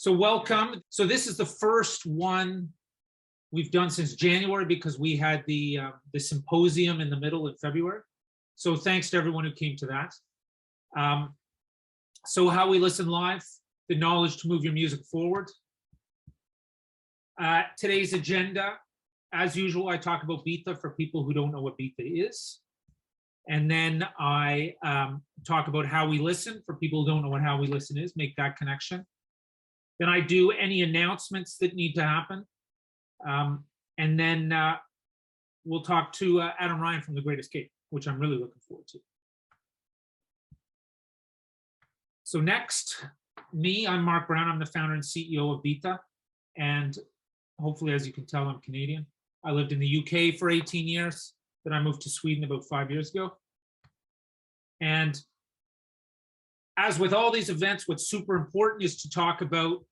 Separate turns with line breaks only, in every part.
So welcome. So this is the first one we've done since January because we had the symposium in the middle of February. So thanks to everyone who came to that. So how we listen live, the knowledge to move your music forward. Today's agenda, as usual, I talk about Byta for people who don't know what Byta is. And then I talk about how we listen for people who don't know what how we listen is, make that connection. Then I do any announcements that need to happen. And then we'll talk to Adam Ryan from The Great Escape, which I'm really looking forward to. So next, I'm Mark Brown. I'm the founder and CEO of Byta. And hopefully, as you can tell, I'm Canadian. I lived in the UK for 18 years. Then I moved to Sweden about 5 years ago. And as with all these events, what's super important is to talk about,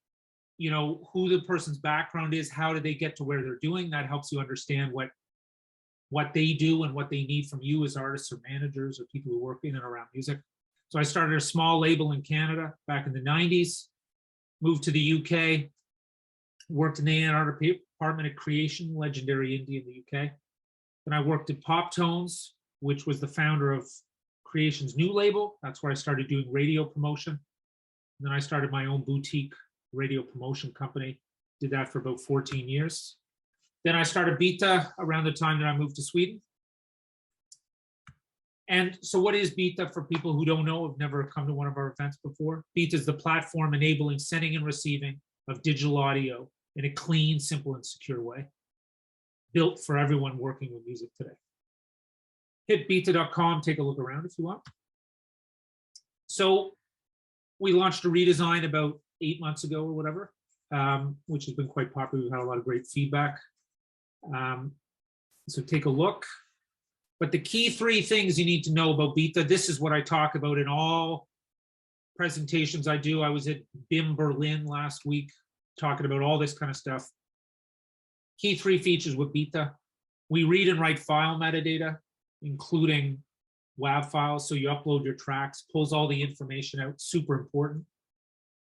you know, who the person's background is, how did they get to where they're doing. That helps you understand what they do and what they need from you as artists or managers or people who work in and around music. So I started a small label in Canada back in the 90s, moved to the UK, worked in the A&R department at Creation, legendary indie in the UK. Then I worked at Pop Tones, which was the founder of Creation's new label. That's where I started doing radio promotion. And then I started my own boutique radio promotion company. Did that for about 14 years. Then I started Byta around the time that I moved to Sweden. And so what is Byta for people who don't know, have never come to one of our events before? Byta is the platform enabling sending and receiving of digital audio in a clean, simple, and secure way, built for everyone working with music today. Hit byta.com, take a look around if you want. So we launched a redesign about 8 months ago or whatever, which has been quite popular. We've had a lot of great feedback. So take a look. But the key three things you need to know about Byta, this is what I talk about in all presentations I do. I was at BIM Berlin last week talking about all this kind of stuff. Key three features with Byta. We read and write file metadata, including WAV files. So you upload your tracks, pulls all the information out, super important.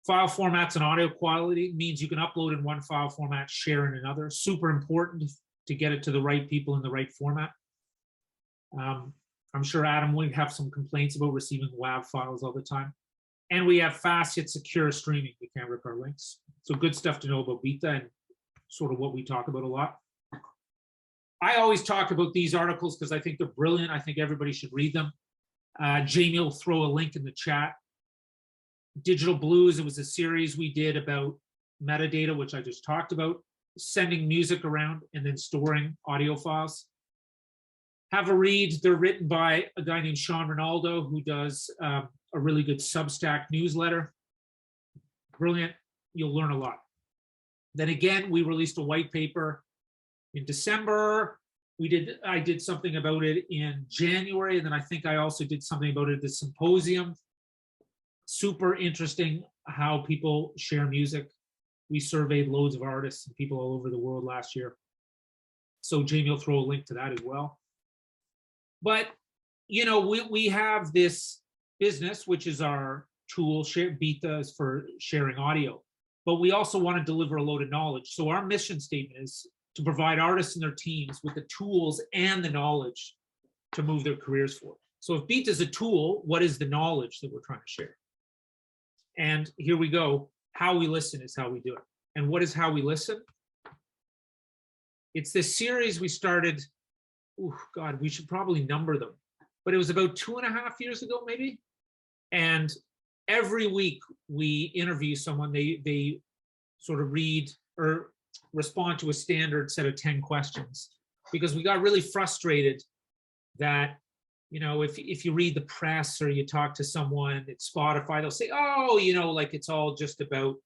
File formats and audio quality means you can upload in one file format, share in another. Super important to get it to the right people in the right format. I'm sure Adam would have some complaints about receiving WAV files all the time. And we have fast yet secure streaming. You can't rip our links. So good stuff to know about Byta and sort of what we talk about a lot. I always talk about these articles because I think they're brilliant. I think everybody should read them. Jamie will throw a link in the chat. Digital Blues, it was a series we did about metadata, which I just talked about, sending music around and then storing audio files. Have a read. They're written by a guy named Sean Ronaldo, who does a really good Substack newsletter. Brilliant. You'll learn a lot. Then again, we released a white paper in December. I did something about it in January, and then I think I also did something about it at the symposium. Super interesting how people share music. We surveyed loads of artists and people all over the world last year. So Jamie will throw a link to that as well. But, you know, we have this business, which is our tool, Byta is for sharing audio. But we also want to deliver a load of knowledge. So our mission statement is to provide artists and their teams with the tools and the knowledge to move their careers forward. So if Byta is a tool, what is the knowledge that we're trying to share? And here we go. How we listen is how we do it. And what is how we listen? It's this series we started, oh God, we should probably number them. But it was about 2.5 years ago, maybe. And every week we interview someone, they sort of read or respond to a standard set of 10 questions, because we got really frustrated that, you know, if you read the press or you talk to someone at Spotify, they'll say, oh, you know, like it's all just about,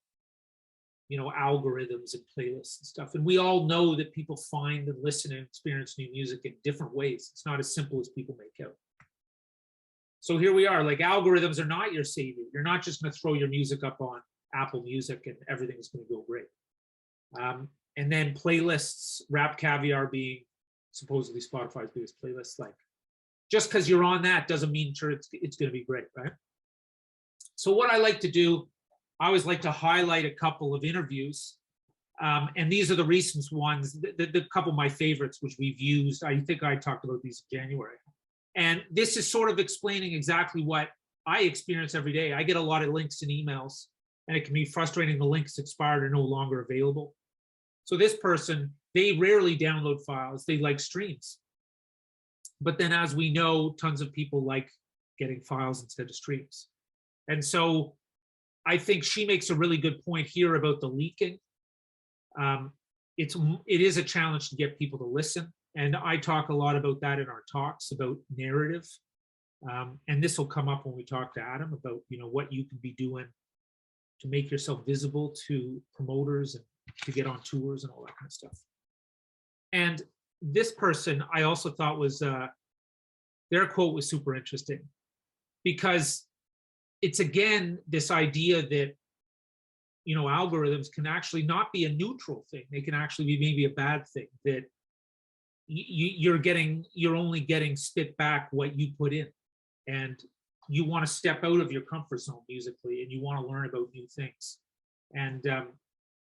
you know, algorithms and playlists and stuff. And we all know that people find and listen and experience new music in different ways. It's not as simple as people make out. So here we are, like algorithms are not your savior. You're not just going to throw your music up on Apple Music and everything's going to go great. And then playlists, Rap Caviar being supposedly Spotify's biggest playlist, like just because you're on that doesn't mean sure it's going to be great, right? So what I like to do, I always like to highlight a couple of interviews. And these are the recent ones, the couple of my favorites, which we've used. I think I talked about these in January. And this is sort of explaining exactly what I experience every day. I get a lot of links and emails, and it can be frustrating. The links expired or no longer available. So this person, they rarely download files. They like streams. But then, as we know, tons of people like getting files instead of streams. And so I think she makes a really good point here about the leaking. It is a challenge to get people to listen. And I talk a lot about that in our talks about narrative. And this will come up when we talk to Adam about, what you can be doing to make yourself visible to promoters and to get on tours and all that kind of stuff. And this person, I also thought was, their quote was super interesting, because it's again, this idea that, algorithms can actually not be a neutral thing. They can actually be maybe a bad thing, that you're only getting spit back what you put in. And you want to step out of your comfort zone musically, and you want to learn about new things. And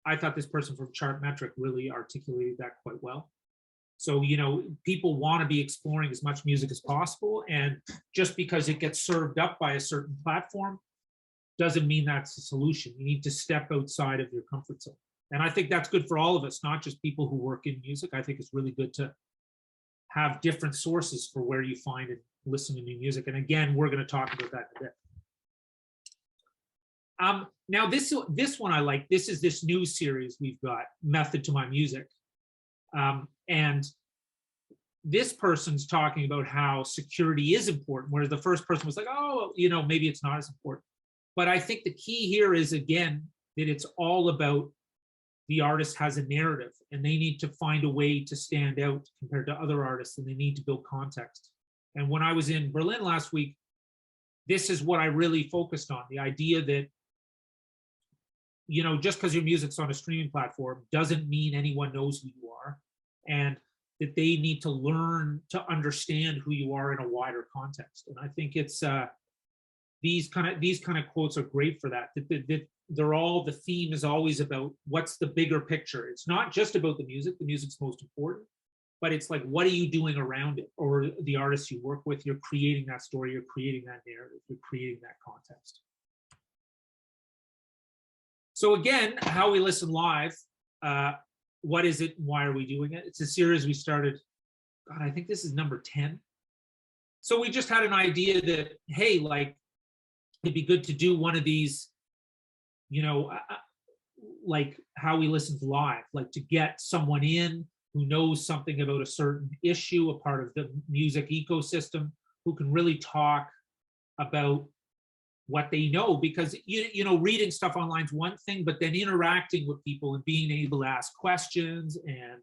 I thought this person from Chartmetric really articulated that quite well. So, people want to be exploring as much music as possible. And just because it gets served up by a certain platform doesn't mean that's the solution. You need to step outside of your comfort zone. And I think that's good for all of us, not just people who work in music. I think it's really good to have different sources for where you find and listen to new music. And again, we're going to talk about that in a bit. Now, this one I like. This is this new series we've got, Method to My Music. And this person's talking about how security is important, whereas the first person was like, oh, maybe it's not as important. But I think the key here is, again, that it's all about the artist has a narrative, and they need to find a way to stand out compared to other artists, and they need to build context. And when I was in Berlin last week, this is what I really focused on, the idea that, just because your music's on a streaming platform doesn't mean anyone knows who you are, and that they need to learn to understand who you are in a wider context. And I think it's these kind of quotes are great for that. That they're all, the theme is always about what's the bigger picture. It's not just about the music. The music's most important, but it's like, what are you doing around it? Or the artists you work with, you're creating that story, you're creating that narrative, you're creating that context. So again, how we listen live, what is it and why are we doing it? It's a series we started, God, I think this is number 10. So we just had an idea that, hey, like, it'd be good to do one of these, like how we listen live, like to get someone in who knows something about a certain issue, a part of the music ecosystem, who can really talk about what they know. Because reading stuff online is one thing, but then interacting with people and being able to ask questions and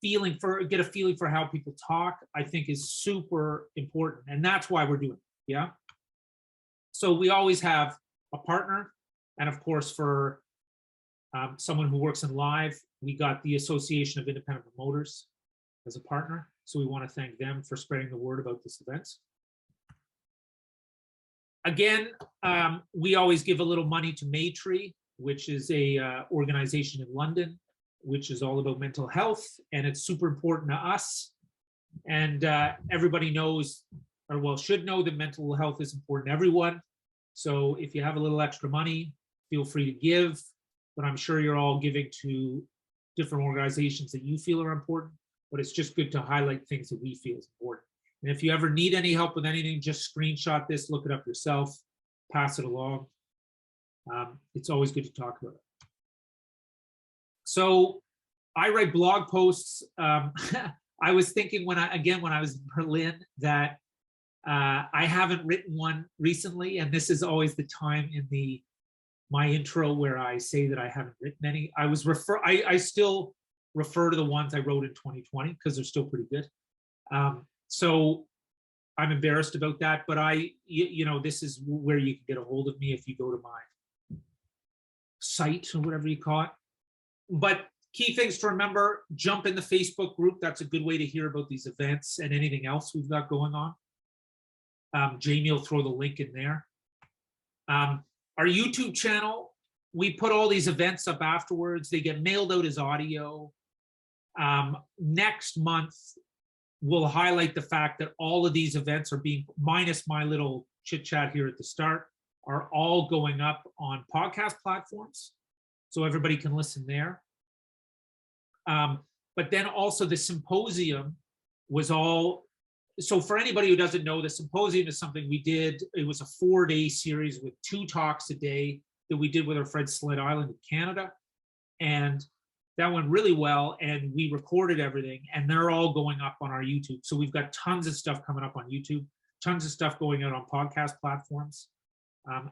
get a feeling for how people talk, I think is super important. And that's why we're doing it. Yeah. So we always have a partner, and of course, for someone who works in live, we got the Association of Independent Promoters as a partner. So we want to thank them for spreading the word about this event. Again, we always give a little money to Maytree, which is a organization in London, which is all about mental health, and it's super important to us. And everybody knows, or well, should know, that mental health is important to everyone. So if you have a little extra money, feel free to give, but I'm sure you're all giving to different organizations that you feel are important, but it's just good to highlight things that we feel is important. And if you ever need any help with anything, just screenshot this, look it up yourself, pass it along. It's always good to talk about it. So I write blog posts. I was thinking when I was in Berlin that I haven't written one recently, and this is always the time in my intro where I say that I haven't written any. I still refer to the ones I wrote in 2020 because they're still pretty good. So I'm embarrassed about that, but this is where you can get a hold of me if you go to my site or whatever you call it. But key things to remember: jump in the Facebook group. That's a good way to hear about these events and anything else we've got going on. Jamie will throw the link in there. Our YouTube channel, we put all these events up afterwards. They get mailed out as audio. Next month, we'll highlight the fact that all of these events are being, minus my little chit chat here at the start, are all going up on podcast platforms. So everybody can listen there. But then also the symposium was all, so for anybody who doesn't know, the symposium is something we did. It was a 4-day series with 2 talks a day that we did with our friends Sled Island in Canada. And that went really well. And we recorded everything, and they're all going up on our YouTube. So we've got tons of stuff coming up on YouTube, tons of stuff going out on podcast platforms.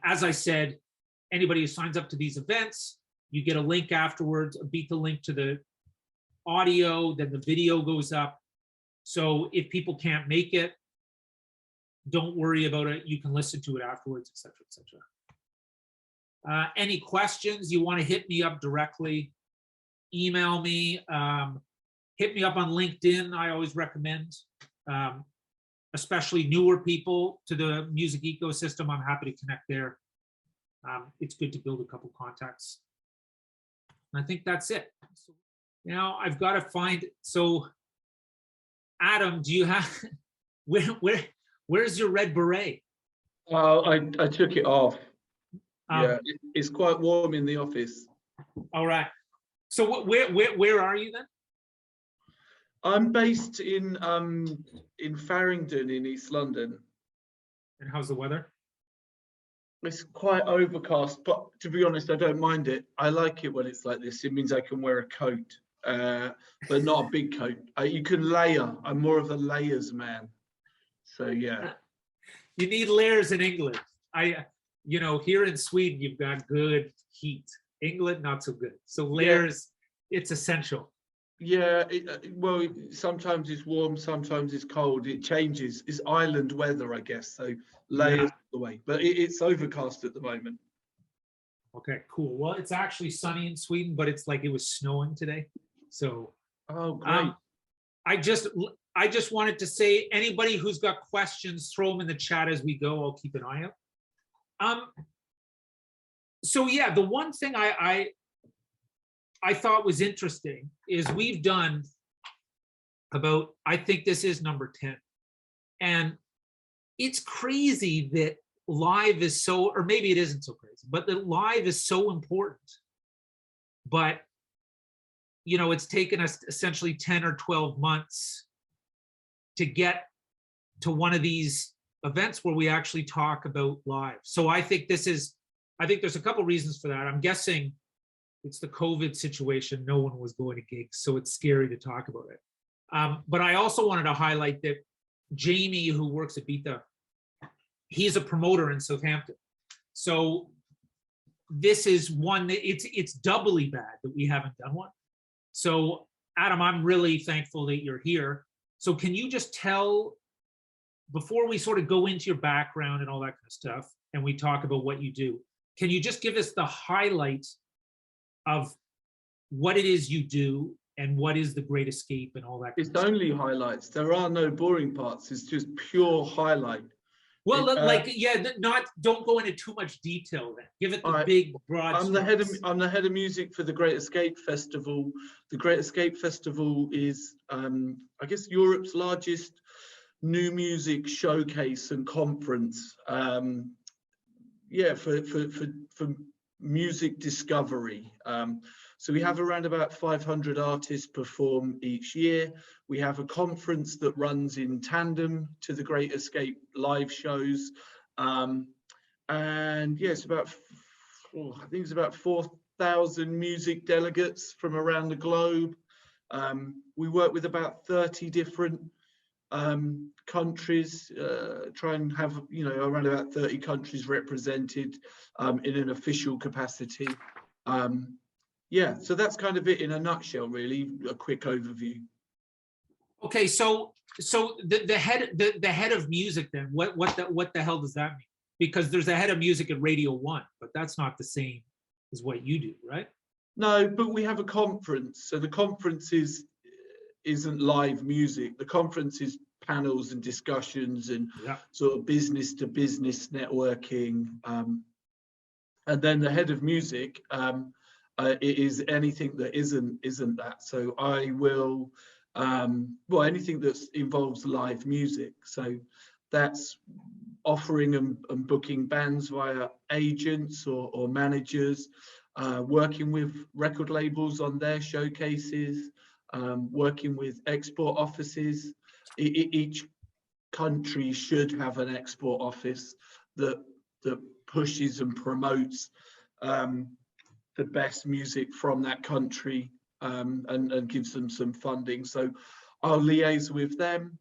As I said, anybody who signs up to these events, you get a link afterwards, a Byta link to the audio, then the video goes up. So if people can't make it, don't worry about it. You can listen to it afterwards, et cetera, et cetera. Any questions, you want to hit me up directly, email me, hit me up on LinkedIn. I always recommend, especially newer people to the music ecosystem. I'm happy to connect there. It's good to build a couple contacts. And I think that's it. Now I've got to find, so Adam, do you have, where's your red beret?
I took it off. Yeah, it's quite warm in the office.
All right. So where are you then?
I'm based in Farringdon in East London.
And how's the weather?
It's quite overcast, but to be honest, I don't mind it. I like it when it's like this. It means I can wear a coat, but not a big coat. You can layer. I'm more of a layers man. So yeah.
You need layers in England. You know, here in Sweden, you've got good heat. England, not so good. So layers, it's essential.
Yeah, well, sometimes it's warm, sometimes it's cold. It changes. It's island weather, I guess. So layers the way, but it's overcast at the moment.
Okay, cool. Well, it's actually sunny in Sweden, but it's like it was snowing today. So,
oh, great.
I just wanted to say, anybody who's got questions, throw them in the chat as we go. I'll keep an eye out. So yeah, the one thing I thought was interesting is we've done about, I think this is number 10. And it's crazy that live is so, or maybe it isn't so crazy, but that live is so important. But, you know, it's taken us essentially 10 or 12 months to get to one of these events where we actually talk about live. So I think there's a couple reasons for that. I'm guessing it's the COVID situation. No one was going to gigs, so it's scary to talk about it. But I also wanted to highlight that Jamie, who works at Byta, he's a promoter in Southampton. So this is one that it's doubly bad that we haven't done one. So Adam, I'm really thankful that you're here. So can you just tell, before we sort of go into your background and all that kind of stuff, and we talk about what you do, can you just give us the highlight of what it is you do and what is the Great Escape and all that?
It's only highlights. There are no boring parts. It's just pure highlight.
Well, don't go into too much detail then. Give it the big broad.
I'm the head of music for the Great Escape Festival. The Great Escape Festival is, I guess, Europe's largest new music showcase and conference. For music discovery. So we have around about 500 artists perform each year. We have a conference that runs in tandem to the Great Escape live shows. And yeah, it's about, I think it's about 4,000 music delegates from around the globe. We work with about 30 different countries, try and have, you know, around about 30 countries represented in an official capacity. Yeah, so that's kind of it in a nutshell, really, a quick overview.
Okay, so the head of music then, what the hell does that mean? Because there's a head of music at Radio 1, but that's not the same as what you do, right?
No, but we have a conference. So the conference isn't live music. The conference is panels and discussions and sort of business to business networking. And then the head of music, it is anything that isn't that. So I will, well, anything that involves live music. So that's offering and booking bands via agents or managers, working with record labels on their showcases, working with export offices. Each country should have an export office that pushes and promotes the best music from that country, and gives them some funding. So I'll liaise with them,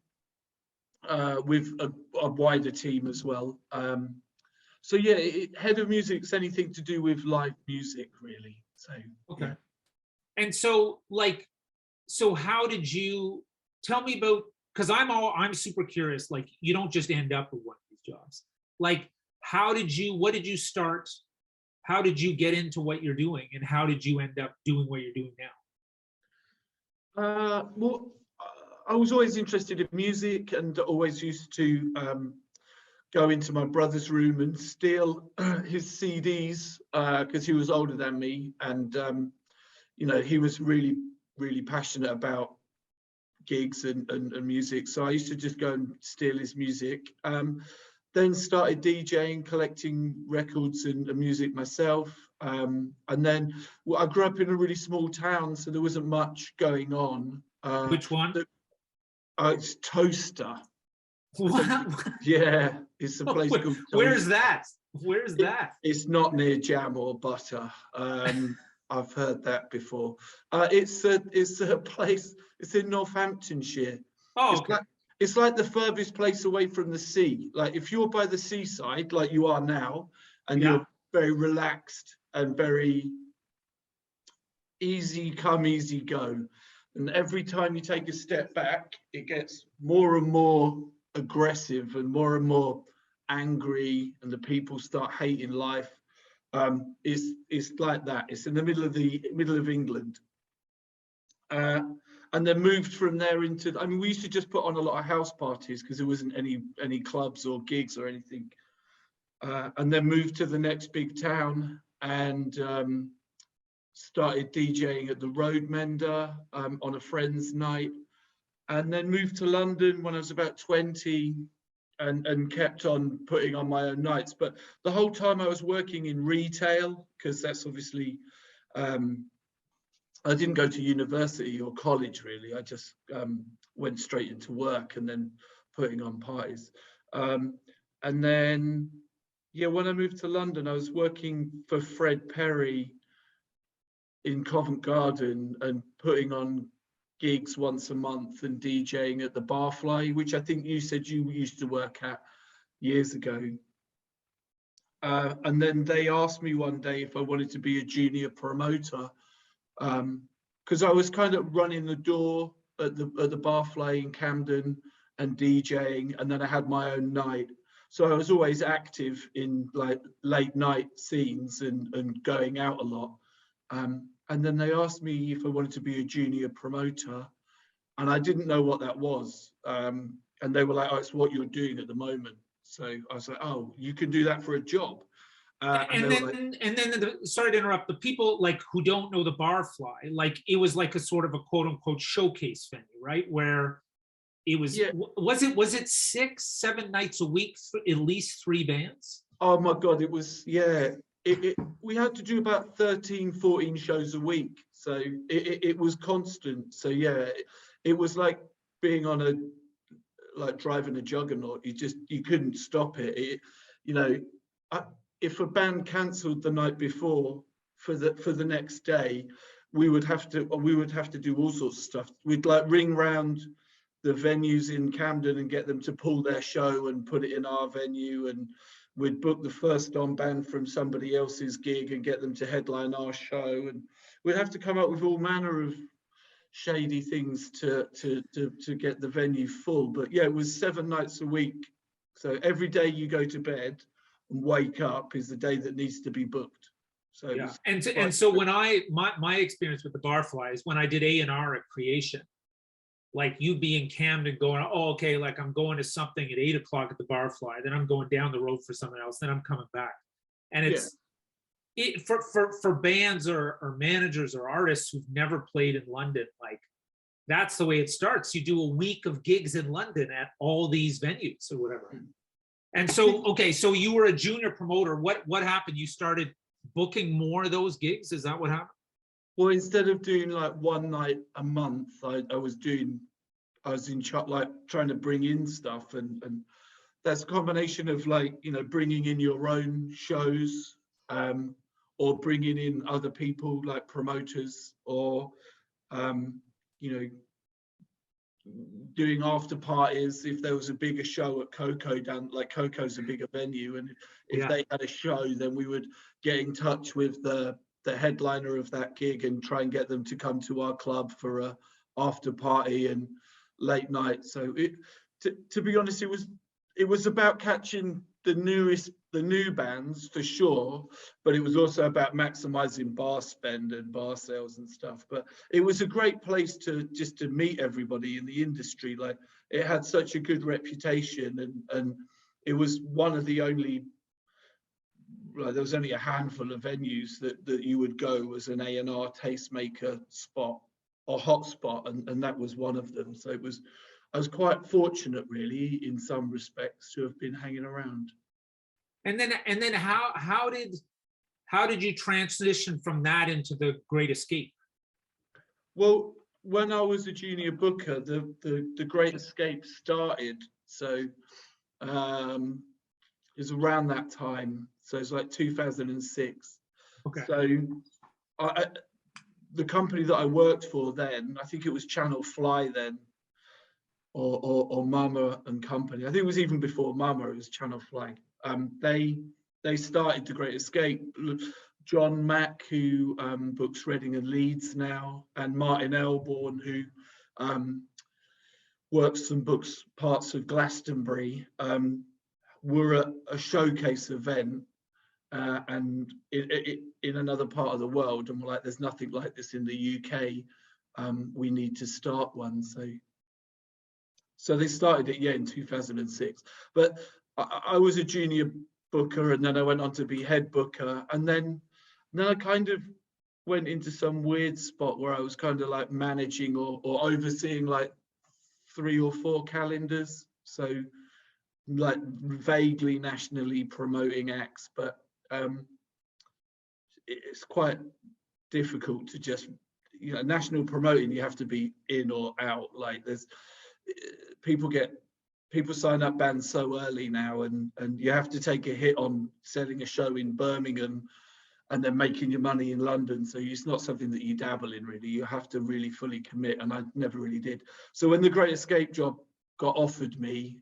with a wider team as well. So yeah, head of music's anything to do with live music, really. So
Okay.
yeah.
And so like, so how did you tell me about, because I'm super curious, like you don't just end up with one of these jobs. Like what did you start? How did you get into what you're doing, and how did you end up doing what you're doing now?
Well, I was always interested in music, and always used to go into my brother's room and steal his CDs, because he was older than me, and you know, he was really, really passionate about gigs and music. So I used to just go and steal his music. Then started DJing, collecting records and music myself. And then, well, I grew up in a really small town, so there wasn't much going on.
Which one?
It's Toaster.
Wow.
Yeah, it's a place called Toaster.
Where's that? Where's that?
It's not near Jam or Butter. I've heard that before. It's a place. It's in Northamptonshire.
Oh, okay.
It's like the furthest place away from the sea. Like if you're by the seaside, like you are now, and you're very relaxed and very easy come, easy go. And every time you take a step back, it gets more and more aggressive and more angry, and the people start hating life. It's like that. It's in the middle of England. And then moved from there into, I mean, we used to just put on a lot of house parties because there wasn't any clubs or gigs or anything. And then moved to the next big town, and started DJing at the Road Mender on a friend's night. And then moved to London when I was about 20, and kept on putting on my own nights. But the whole time I was working in retail, because that's obviously, I didn't go to university or college really. I just went straight into work and then putting on parties. And then, yeah, when I moved to London, I was working for Fred Perry in Covent Garden and putting on gigs once a month and DJing at the Barfly, which I think you said you used to work at years ago. And then they asked me one day if I wanted to be a junior promoter, because I was kind of running the door at the Barfly in Camden and DJing, and then I had my own night. So I was always active in like late night scenes and going out a lot. And then they asked me if I wanted to be a junior promoter, and I didn't know what that was. And they were like, "Oh, it's what you're doing at the moment." So I was like, "Oh, you can do that for a job."
And then, sorry to interrupt, the people like who don't know the Barfly, like it was like a sort of a quote unquote showcase venue, right? Where it was,
yeah.
Was it 6-7 nights a week, at least 3 bands?
Oh my God, it was, yeah. We had to do about 13, 14 shows a week. So it was constant. So yeah, it was like being on like driving a juggernaut. You couldn't stop it. You know, if a band cancelled the night before for the next day, we would have to do all sorts of stuff. We'd like ring round the venues in Camden and get them to pull their show and put it in our venue, and we'd book the first on band from somebody else's gig and get them to headline our show, and we'd have to come up with all manner of shady things to get the venue full. But yeah, it was 7 nights a week. So every day you go to bed and wake up is the day that needs to be booked. So
yeah, and so when my experience with the Barfly is when I did A&R at Creation, like you'd be in Camden going, oh, okay, like I'm going to something at 8 o'clock at the Barfly, then I'm going down the road for something else, then I'm coming back. And For bands or managers or artists who've never played in London, like that's the way it starts. You do a week of gigs in London at all these venues or whatever. And so, okay, so you were a junior promoter. What happened? You started booking more of those gigs? Is that what happened?
Well, instead of doing like one night a month, I was in charge, like trying to bring in stuff, and that's a combination of like, you know, bringing in your own shows, or bringing in other people like promoters, or you know, doing after parties if there was a bigger show at Coco down, like Coco's a bigger venue, and if they had a show, then we would get in touch with the headliner of that gig and try and get them to come to our club for a after party and late night. So to be honest, it was about catching the new bands for sure, but it was also about maximizing bar spend and bar sales and stuff. But it was a great place to meet everybody in the industry. Like, it had such a good reputation, and it was one of the only, like, there was only a handful of venues that you would go as an A&R tastemaker spot or hotspot, and that was one of them. So I was quite fortunate, really, in some respects, to have been hanging around.
And then how did you transition from that into the Great Escape?
Well, when I was a junior booker, the Great Escape started. So it was around that time. So it's like 2006.
Okay.
So the company that I worked for then, I think it was Channel Fly then, or Mama and Company. I think it was even before Mama, it was Channel Fly. They started the Great Escape. John Mack, who books Reading and Leeds now, and Martin Elborn, who works and books parts of Glastonbury, were at a showcase event and in another part of the world, and we're like, there's nothing like this in the UK. We need to start one. So they started it, in 2006. But I was a junior booker, and then I went on to be head booker, and then I kind of went into some weird spot where I was kind of like managing or overseeing like 3 or 4 calendars, so like vaguely nationally promoting acts, but it's quite difficult to just, national promoting, you have to be in or out. Like, there's people sign up bands so early now, and you have to take a hit on selling a show in Birmingham and then making your money in London. So it's not something that you dabble in, really. You have to really fully commit, and I never really did. So when the Great Escape job got offered me,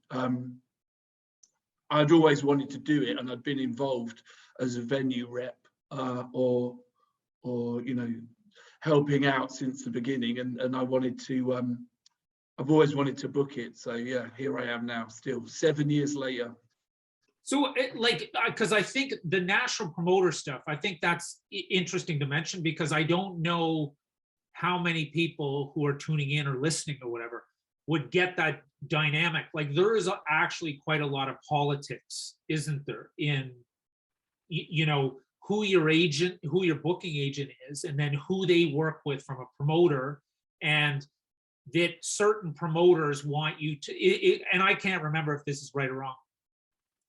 I'd always wanted to do it, and I'd been involved as a venue rep or helping out since the beginning, and I wanted to. I've always wanted to book it. So yeah, here I am now, still 7 years later.
So because I think the national promoter stuff, I think that's interesting to mention, because I don't know how many people who are tuning in or listening or whatever would get that dynamic. Like, there is actually quite a lot of politics, isn't there, in, who your booking agent is, and then who they work with from a promoter, and that certain promoters want you to, and I can't remember if this is right or wrong,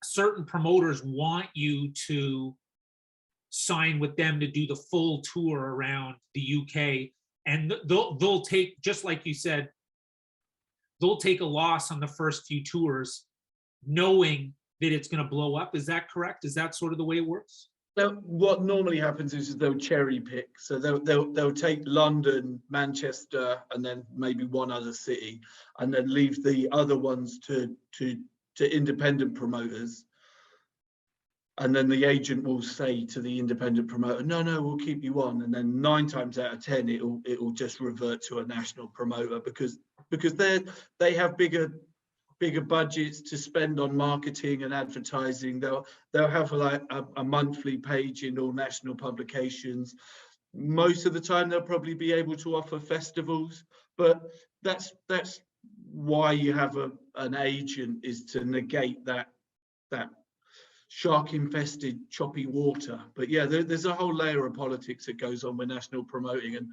certain promoters want you to sign with them to do the full tour around the UK, and they'll take, just like you said, they'll take a loss on the first few tours knowing that it's going to blow up. Is that correct? Is that sort of the way it works?
So what normally happens is they'll cherry pick. So they'll take London, Manchester, and then maybe one other city, and then leave the other ones to independent promoters. And then the agent will say to the independent promoter, no, we'll keep you on. And then 9 times out of 10, it'll just revert to a national promoter, because they have bigger budgets to spend on marketing and advertising. They'll have like a monthly page in all national publications. Most of the time they'll probably be able to offer festivals, but that's why you have an agent, is to negate that shark infested choppy water. But yeah, there's a whole layer of politics that goes on with national promoting, and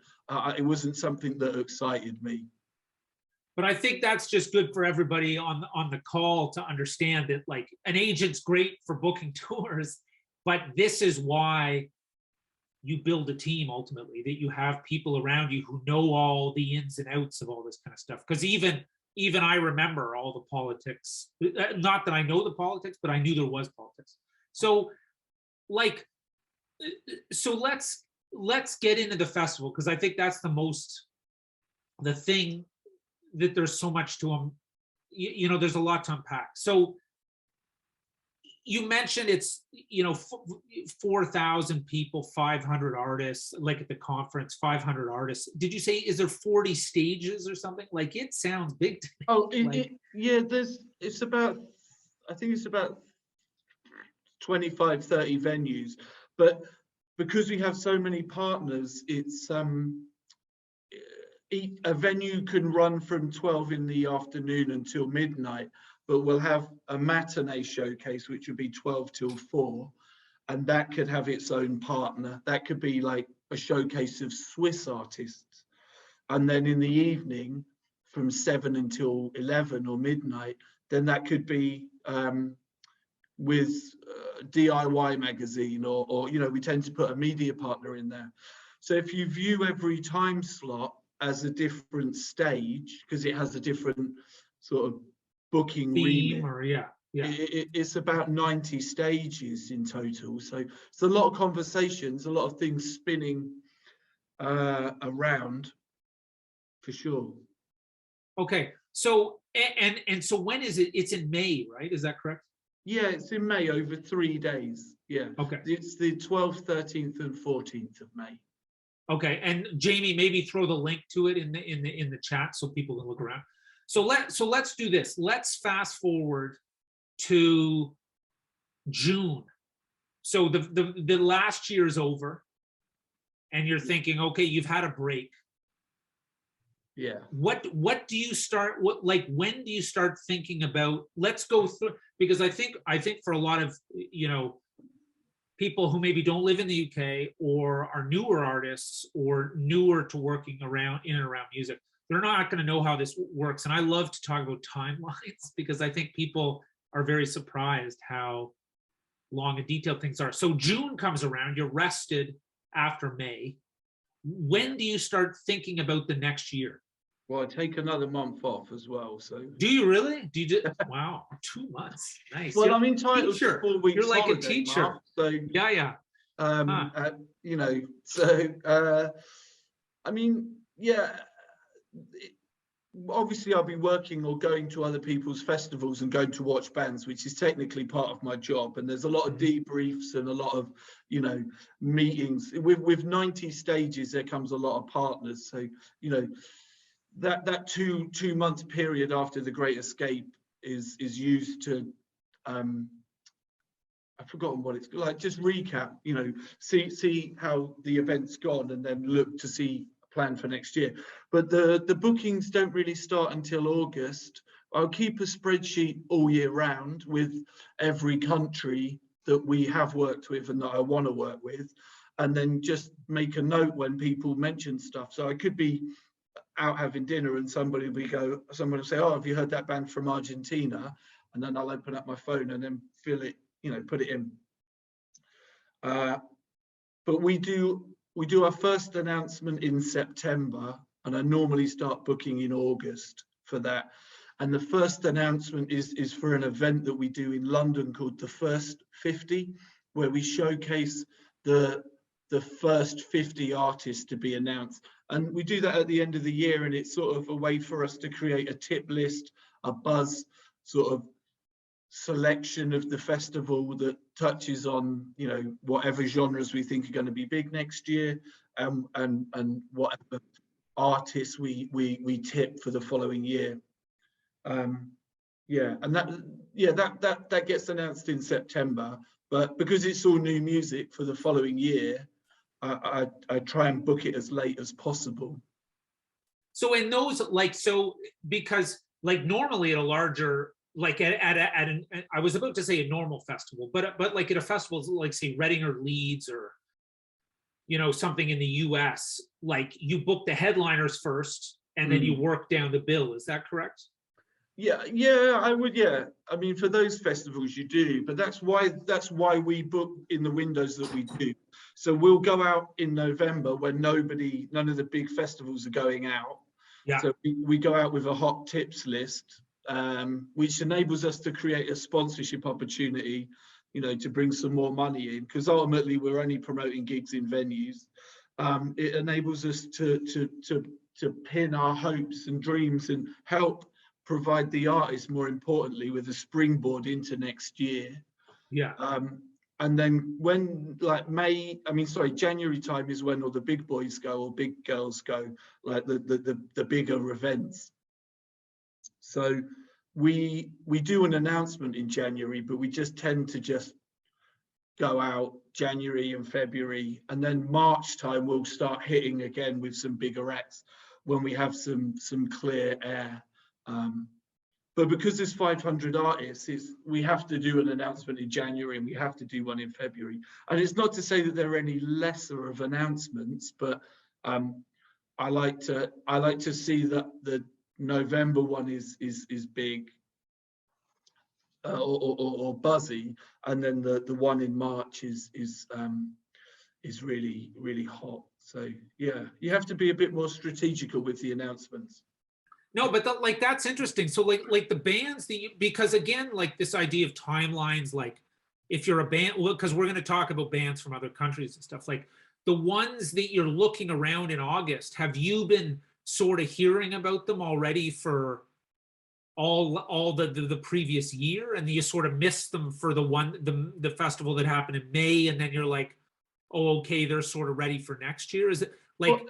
it wasn't something that excited me.
But I think that's just good for everybody on the call to understand that, like, an agent's great for booking tours, but this is why you build a team ultimately, that you have people around you who know all the ins and outs of all this kind of stuff. Because even I remember all the politics. Not that I know the politics, but I knew there was politics. So, like, so let's get into the festival, because I think that's the thing that there's so much to them. You know, there's a lot to unpack. So you mentioned it's, 4,000 people, 500 artists, like at the conference, 500 artists. Did you say, is there 40 stages or something? Like, it sounds big to me.
Oh,
Like,
it's about, I think it's about 25, 30 venues, but because we have so many partners, it's a venue can run from 12 in the afternoon until midnight, but we'll have a matinee showcase, which would be 12 till 4, and that could have its own partner. That could be like a showcase of Swiss artists. And then in the evening, from 7 until 11 or midnight, then that could be with DIY magazine, or we tend to put a media partner in there. So if you view every time slot as a different stage, because it has a different sort of booking
theme,
remit,
or
it's about 90 stages in total. So it's a lot of conversations, a lot of things spinning around, for sure.
Okay, so and so when is it? It's in May, right? Is that correct?
Yeah, it's in May, over 3 days. Yeah.
Okay.
It's the 12th, 13th, and 14th of May.
Okay, and Jamie, maybe throw the link to it in the chat so people can look around. So let's do this. Let's fast forward to June. So the last year is over, and you're thinking, okay, you've had a break.
Yeah.
What do you start? When do you start thinking about? Let's go through, because I think for a lot of people who maybe don't live in the UK or are newer artists or newer to working in and around music, they're not going to know how this works. And I love to talk about timelines, because I think people are very surprised how long and detailed things are. So June comes around, you're rested after May. When do you start thinking about the next year?
Well, I take another month off as well. So
do you really? Wow, 2 months. Nice.
Well, I'm entitled
to
4 weeks.
You're like
holiday,
a teacher.
Mark, so
yeah.
I mean, yeah. Obviously, I'll be working or going to other people's festivals and going to watch bands, which is technically part of my job. And there's a lot of debriefs and a lot of, meetings. With 90 stages, there comes a lot of partners. So, that two month period after the Great Escape is used to, I've forgotten what it's like. Just recap, see how the event's gone, and then look to see plan for next year. But the bookings don't really start until August. I'll keep a spreadsheet all year round with every country that we have worked with and that I want to work with, and then just make a note when people mention stuff. So I could be out having dinner and someone will say, oh, have you heard that band from Argentina? And then I'll open up my phone and then fill it, put it in. But we do our first announcement in September, and I normally start booking in August for that. And the first announcement is for an event that we do in London called the First 50, where we showcase the first 50 artists to be announced. And we do that at the end of the year, and it's sort of a way for us to create a tip list, a buzz sort of selection of the festival that touches on, whatever genres we think are going to be big next year, and whatever artists we tip for the following year. And that gets announced in September. But because it's all new music for the following year, I try and book it as late as possible.
So in those, because normally at a larger like I was about to say a normal festival, but like at a festival like say Reading or Leeds or something in the US, like you book the headliners first and then you work down the bill. Is that correct?
Yeah, I would. Yeah, I mean, for those festivals you do, but that's why we book in the windows that we do. So we'll go out in November when none of the big festivals are going out.
Yeah.
So we go out with a hot tips list, which enables us to create a sponsorship opportunity, to bring some more money in, because ultimately we're only promoting gigs in venues. It enables us to pin our hopes and dreams and help provide the artist, more importantly, with a springboard into next year.
Yeah.
And then when like January time is when all the big boys go or big girls go, like the bigger events. So we do an announcement in January, but we just tend to just go out January and February, and then March time we'll start hitting again with some bigger acts when we have some clear air. But because there's 500 artists, we have to do an announcement in January and we have to do one in February. And it's not to say that there are any lesser of announcements, but I like to see that the November one is big or buzzy, and then the one in March is really, really hot. So yeah, you have to be a bit more strategical with the announcements.
No, but that's interesting. So like the bands that because again, like this idea of timelines, like if you're a band, well, because we're going to talk about bands from other countries and stuff, like the ones that you're looking around in August, have you been sort of hearing about them already for all the previous year, and you sort of missed them for the festival that happened in May, and then you're like, oh, okay, they're sort of ready for next year? Is it like,
well,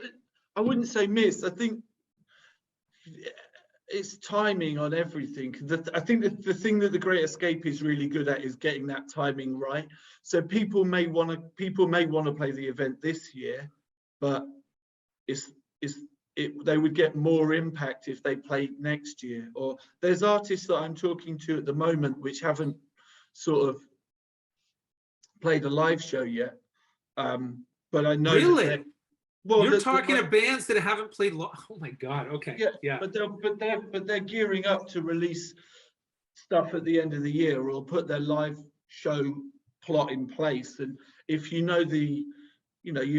I wouldn't say miss. I think it's timing on everything. I think that the thing that the Great Escape is really good at is getting that timing right. So people may want to play the event this year, but they would get more impact if they played next year. Or there's artists that I'm talking to at the moment which haven't sort of played a live show yet, but I know
really.
Well,
you're talking to bands that haven't played. Oh my God. Okay. Yeah.
But they're gearing up to release stuff at the end of the year or put their live show plot in place. And if you've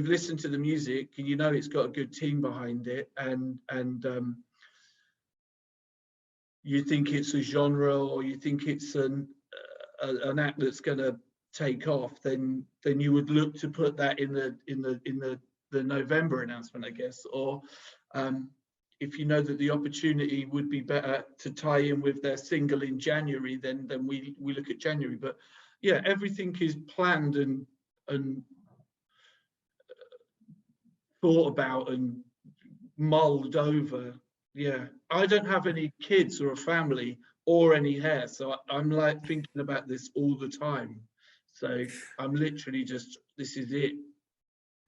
listened to the music and it's got a good team behind it, and you think it's a genre or you think it's an act that's going to take off, then you would look to put that in the November announcement, I guess. Or if you know that the opportunity would be better to tie in with their single in January, then we look at January. But yeah, everything is planned and thought about and mulled over. Yeah, I don't have any kids or a family or any hair, so I'm like thinking about this all the time. So I'm literally just, this is it.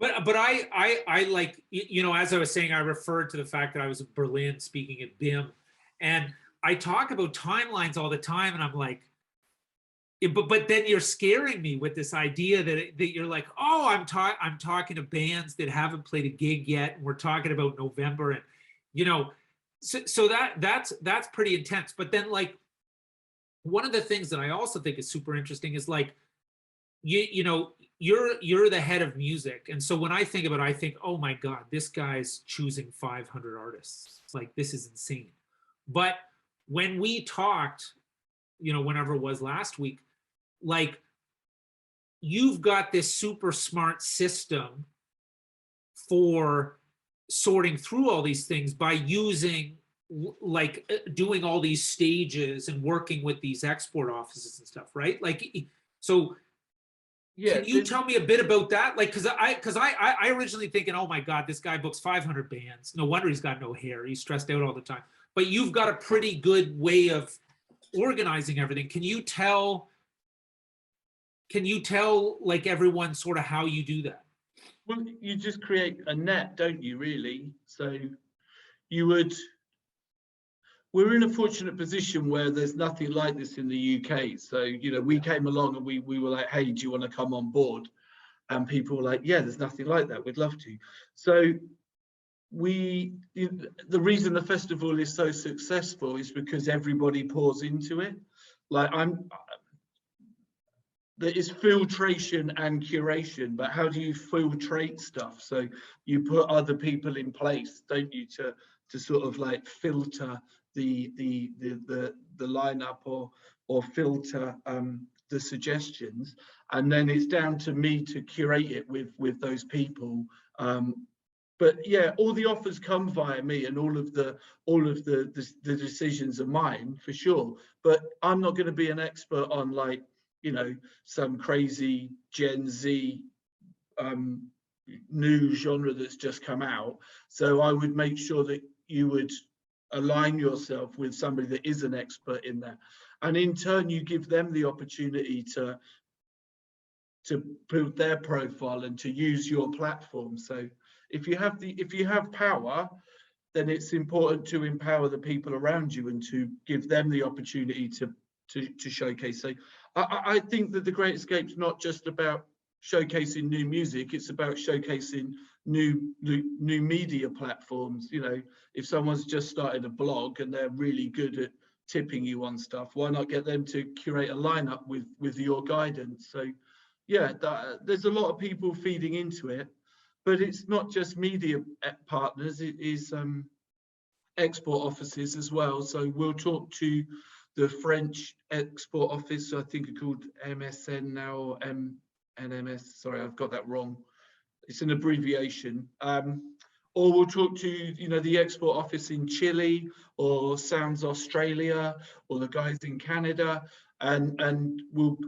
But I like, as I was saying, I referred to the fact that I was in Berlin speaking at BIM, and I talk about timelines all the time, and I'm like, but then you're scaring me with this idea that you're like, oh, I'm talking to bands that haven't played a gig yet, and we're talking about November, and so that's pretty intense. But then like one of the things that I also think is super interesting is like, you're the head of music, and so when I think about it, I think, oh my God, this guy's choosing 500 artists. Like, this is insane. But when we talked, whenever it was last week, like, you've got this super smart system for sorting through all these things by using like doing all these stages and working with these export offices and stuff, right? Like, so yeah, can you tell me a bit about that? Like, because I originally thinking, oh my God, this guy books 500 bands. No wonder he's got no hair. He's stressed out all the time. But you've got a pretty good way of organizing everything. Can you tell like everyone sort of how you do that?
Well, you just create a net, don't you, really? So you would, we're in a fortunate position where there's nothing like this in the UK. So, you know, we came along and we were like, hey, do you want to come on board? And people were like, yeah, there's nothing like that. We'd love to. So the reason the festival is so successful is because everybody pours into it. Like there is filtration and curation, but how do you filtrate stuff? So you put other people in place, don't you, to sort of like filter the lineup or filter the suggestions, and then it's down to me to curate it with those people. But yeah, all the offers come via me, and all of the decisions are mine for sure. But I'm not going to be an expert on, like, you know, some crazy Gen Z new genre that's just come out. So I would make sure that you would align yourself with somebody that is an expert in that, and in turn you give them the opportunity to build their profile and to use your platform. So if you have power, then it's important to empower the people around you and to give them the opportunity to showcase. So I think that the Great Escape's not just about showcasing new music, it's about showcasing new media platforms. You know, if someone's just started a blog and they're really good at tipping you on stuff, why not get them to curate a lineup with your guidance? So yeah, there's a lot of people feeding into it, but it's not just media partners, it is export offices as well. So we'll talk to the French export office, I think it's called MSN now, or NMS, sorry, I've got that wrong. It's an abbreviation. Or we'll talk to, you know, the export office in Chile, or Sounds Australia, or the guys in Canada, and we'll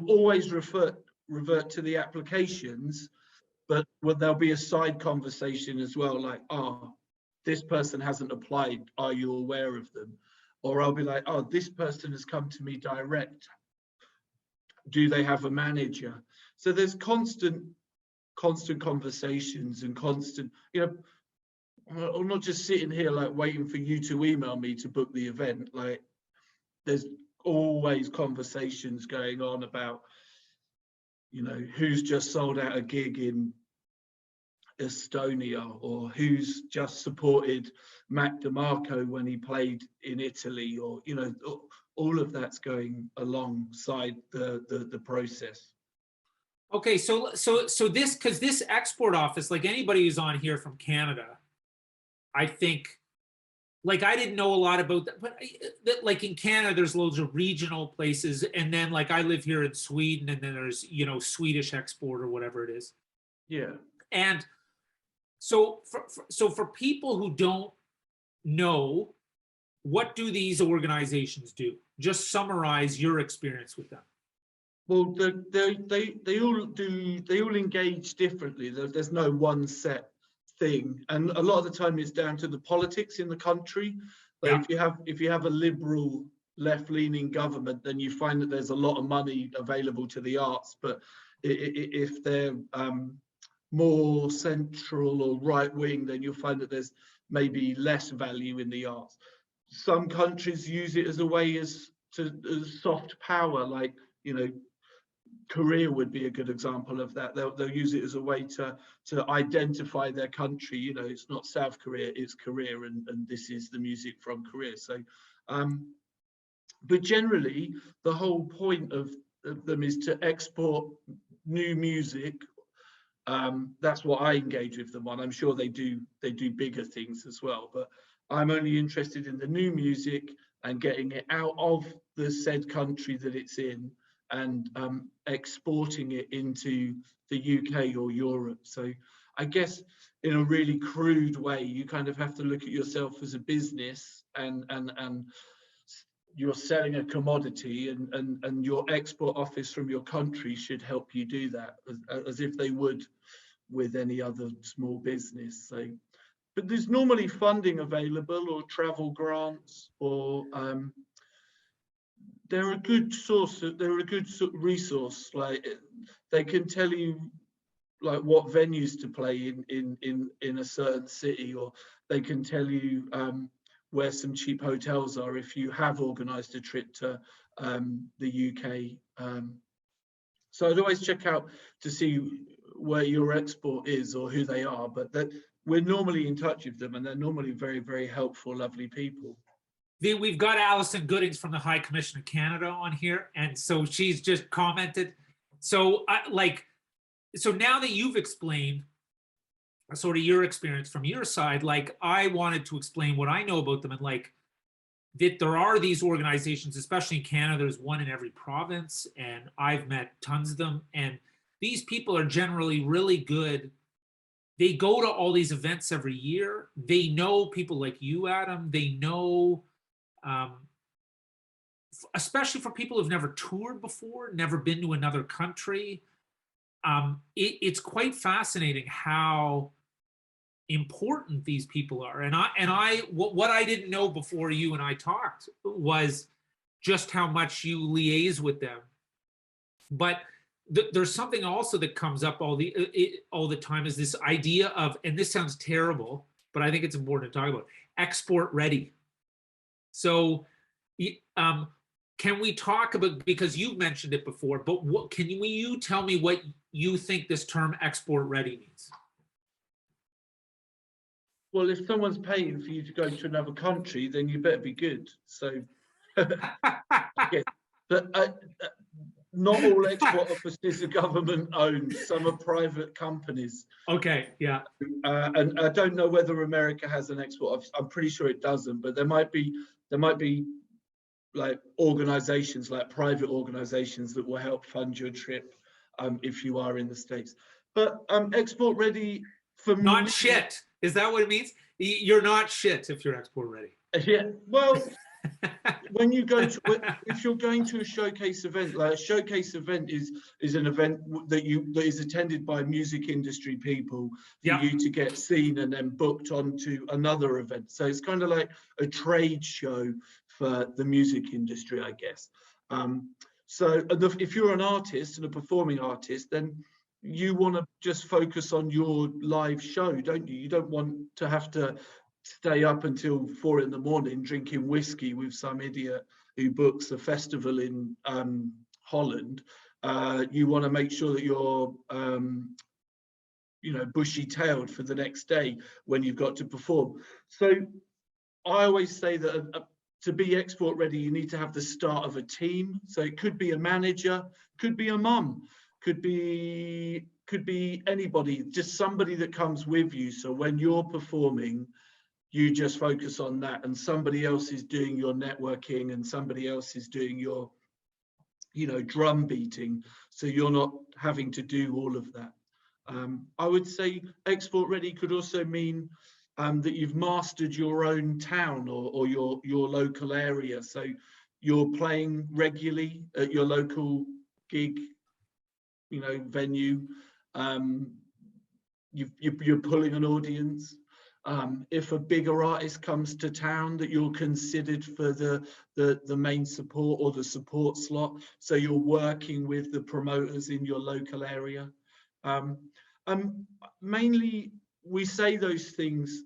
always revert to the applications, but there'll be a side conversation as well, like, oh, this person hasn't applied, are you aware of them? Or I'll be like, oh, this person has come to me direct, do they have a manager? So there's constant conversations and constant, you know, I'm not just sitting here like waiting for you to email me to book the event. Like, there's always conversations going on about, you know, who's just sold out a gig in Estonia, or who's just supported Mac DeMarco when he played in Italy, or, you know, all of that's going alongside the process.
Okay, so this, because this export office, like anybody who's on here from Canada, I think, like, I didn't know a lot about that, but like in Canada, there's loads of regional places, and then like I live here in Sweden, and then there's, you know, Swedish export or whatever it is.
Yeah.
And so for people who don't know, what do these organizations do? Just summarize your experience with them.
Well, they all engage differently. There's no one set thing, and a lot of the time it's down to the politics in the country. Like,
yeah.
if you have a liberal left-leaning government, then you find that there's a lot of money available to the arts. But if they're more central or right-wing, then you'll find that there's maybe less value in the arts. Some countries use it as a way as soft power, like, you know, Korea would be a good example of that. They'll use it as a way to identify their country. You know, it's not South Korea, it's Korea, and this is the music from Korea. So, but generally, the whole point of them is to export new music. That's what I engage with them on. I'm sure they do bigger things as well, but I'm only interested in the new music and getting it out of the said country that it's in, and exporting it into the UK or Europe. So I guess in a really crude way, you kind of have to look at yourself as a business, and you're selling a commodity, and your export office from your country should help you do that, as if they would with any other small business. So, but there's normally funding available, or travel grants, or they're a good source. They're a good resource. Like, they can tell you like what venues to play in a certain city, or they can tell you where some cheap hotels are if you have organised a trip to the UK. So I'd always check out to see where your export is or who they are, but that we're normally in touch with them, and they're normally very, very helpful, lovely people.
We've got Alison Goodings from the High Commission of Canada on here, and so she's just commented. So so now that you've explained sort of your experience from your side, like I wanted to explain what I know about them, and like that there are these organizations, especially in Canada, there's one in every province, and I've met tons of them, and these people are generally really good. They go to all these events every year. They know people like you, Adam. They know, especially for people who've never toured before, never been to another country. It's quite fascinating how important these people are. And what I didn't know before you and I talked was just how much you liaise with them. But there's something also that comes up all the time, is this idea of, and this sounds terrible, but I think it's important to talk about, export ready. So can we talk about, because you've mentioned it before, but what can you tell me what you think this term export ready means?
Well, if someone's paying for you to go to another country, then you better be good. So, yeah. But not all export offices are government owned. Some are private companies.
Okay, yeah.
And I don't know whether America has an export office. I'm pretty sure it doesn't, but there might be like organizations, like private organizations, that will help fund your trip if you are in the States. But export ready for me.
Not shit. Is that what it means? You're not shit if you're export ready.
Yeah. Well, when you go to, if you're going to a showcase event, like a showcase event is an event that is attended by music industry people for you to get seen and then booked onto another event. So it's kind of like a trade show for the music industry, I guess. So if you're an artist and a performing artist, then you want to just focus on your live show, don't you? You don't want to have to stay up until 4 a.m. drinking whiskey with some idiot who books a festival in Holland. You want to make sure that you're, bushy-tailed for the next day when you've got to perform. So I always say that to be export ready, you need to have the start of a team. So it could be a manager, could be a mum, could be anybody, just somebody that comes with you. So when you're performing, you just focus on that, and somebody else is doing your networking, and somebody else is doing your, drum beating. So you're not having to do all of that. I would say export ready could also mean that you've mastered your own town or your local area. So you're playing regularly at your local gig, venue. You're pulling an audience. If a bigger artist comes to town, that you're considered for the main support or the support slot. So you're working with the promoters in your local area. Mainly, we say those things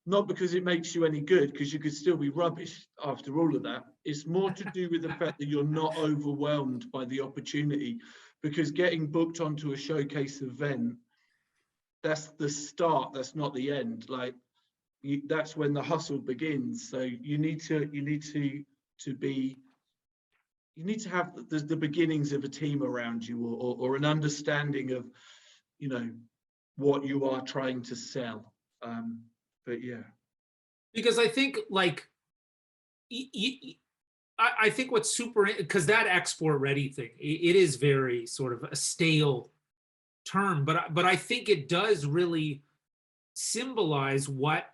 not because it makes you any good, because you could still be rubbish after all of that. It's more to do with the fact that you're not overwhelmed by the opportunity, because getting booked onto a showcase event, that's the start, that's not the end. Like, that's when the hustle begins. So you need to have the beginnings of a team around you, or an understanding of, what you are trying to sell. But yeah,
because I think I think what's super, because that export ready thing, it is very sort of a stale term, but I think it does really symbolize what,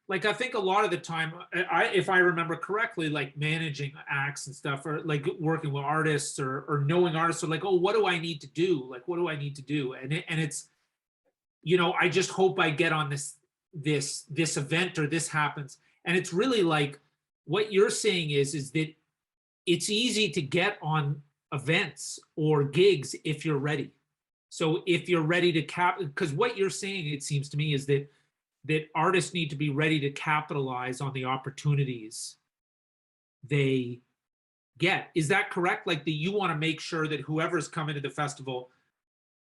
like, I think a lot of the time, if I remember correctly, like managing acts and stuff, or like working with artists or knowing artists, are like, oh, what do I need to do? Like, what do I need to do? And it's, I just hope I get on this event, or this happens. And it's really like, what you're saying is that it's easy to get on events or gigs if you're ready. So if you're ready to because what you're saying, it seems to me, is that that artists need to be ready to capitalize on the opportunities they get. Is that correct? Like that you want to make sure that whoever's coming to the festival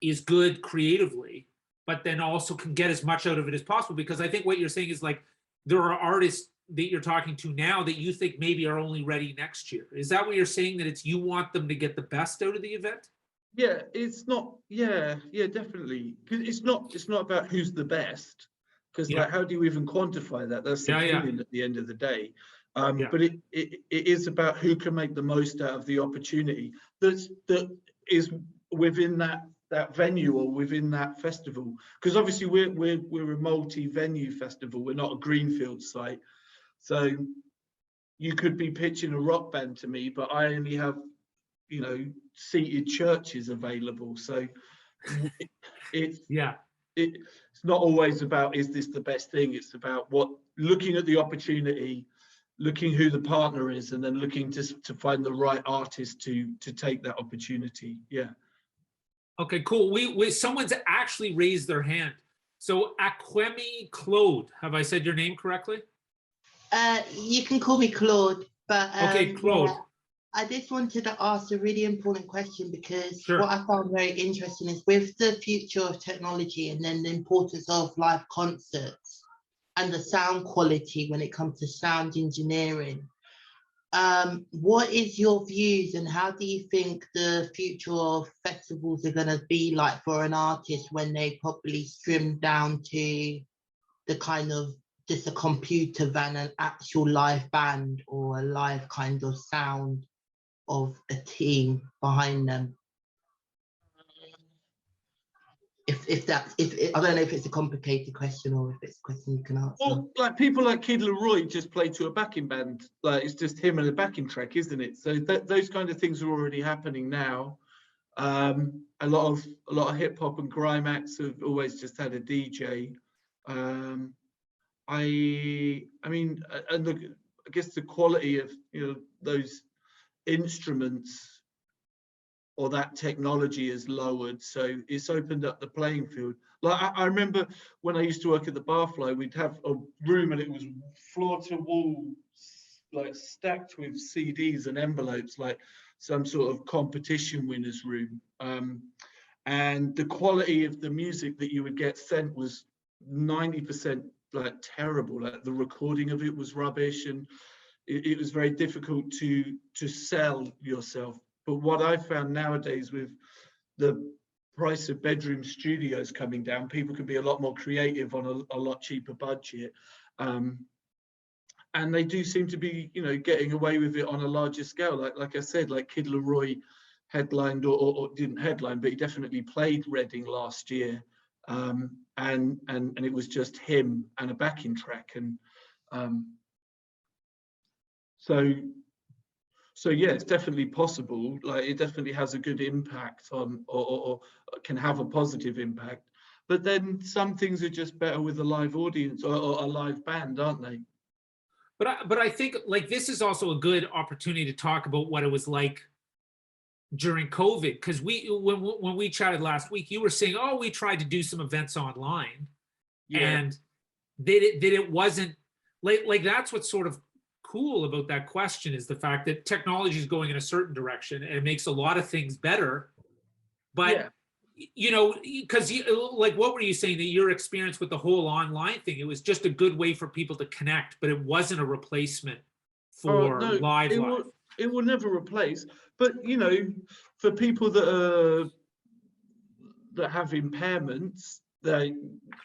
is good creatively, but then also can get as much out of it as possible? Because I think what you're saying is like there are artists that you're talking to now that you think maybe are only ready next year. Is that what you're saying, that it's you want them to get the best out of the event?
Yeah, it's not. Yeah, definitely. 'Cause it's not about who's the best. Because
Yeah,
like, how do you even quantify that? That's
yeah, yeah,
opinion at the end of the day.
yeah.
But it is about who can make the most out of the opportunity that is within that venue or within that festival. Because obviously we're a multi-venue festival. We're not a greenfield site. So you could be pitching a rock band to me, but I only have, seated churches available. So it's
Yeah.
it's not always about, is this the best thing? It's about looking at the opportunity, looking who the partner is, and then looking to find the right artist to take that opportunity. Yeah.
Okay, cool. We someone's actually raised their hand. So Aquemi Claude, have I said your name correctly?
You can call me Claude, but
Okay, Claude.
yeah, I just wanted to ask a really important question, because
Sure.
what I found very interesting is with the future of technology and then the importance of live concerts and the sound quality when it comes to sound engineering. What is your views, and how do you think the future of festivals are going to be like for an artist when they probably stream down to the kind of just a computer than an actual live band or a live kind of sound of a team behind them? If I don't know if it's a complicated question or if it's a question you can answer.
Well, like people like Kid Leroy just play to a backing band. Like it's just him and a backing track, isn't it? So those kind of things are already happening now. A lot of hip hop and grime acts have always just had a DJ. I mean, and look, I guess the quality of those instruments or that technology is lowered, so it's opened up the playing field. Like I remember when I used to work at the Barfly, we'd have a room and it was floor to wall, like stacked with CDs and envelopes, like some sort of competition winners room. And the quality of the music that you would get sent was 90% like terrible. Like the recording of it was rubbish, and it was very difficult to sell yourself. But what I found nowadays, with the price of bedroom studios coming down, people can be a lot more creative on a lot cheaper budget. And they do seem to be, getting away with it on a larger scale. Like I said, like Kid Leroy headlined or didn't headline, but he definitely played Reading last year. And it was just him and a backing track. And so yeah, it's definitely possible. Like it definitely has a good impact on, or can have a positive impact. But then some things are just better with a live audience or a live band, aren't they?
But I think like this is also a good opportunity to talk about what it was like during COVID, because when we chatted last week, you were saying, oh, we tried to do some events online, and that it wasn't like that's what's sort of cool about that question, is the fact that technology is going in a certain direction and it makes a lot of things better, but because like what were you saying, that your experience with the whole online thing, it was just a good way for people to connect, but it wasn't a replacement for
No,
live.
It will never replace, but for people that have impairments, the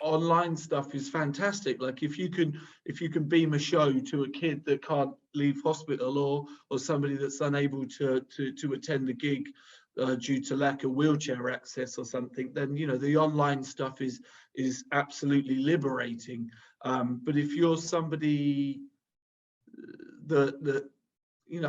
online stuff is fantastic. Like if you can beam a show to a kid that can't leave hospital, or somebody that's unable to attend the gig due to lack of wheelchair access or something, then the online stuff is absolutely liberating. But if you're somebody that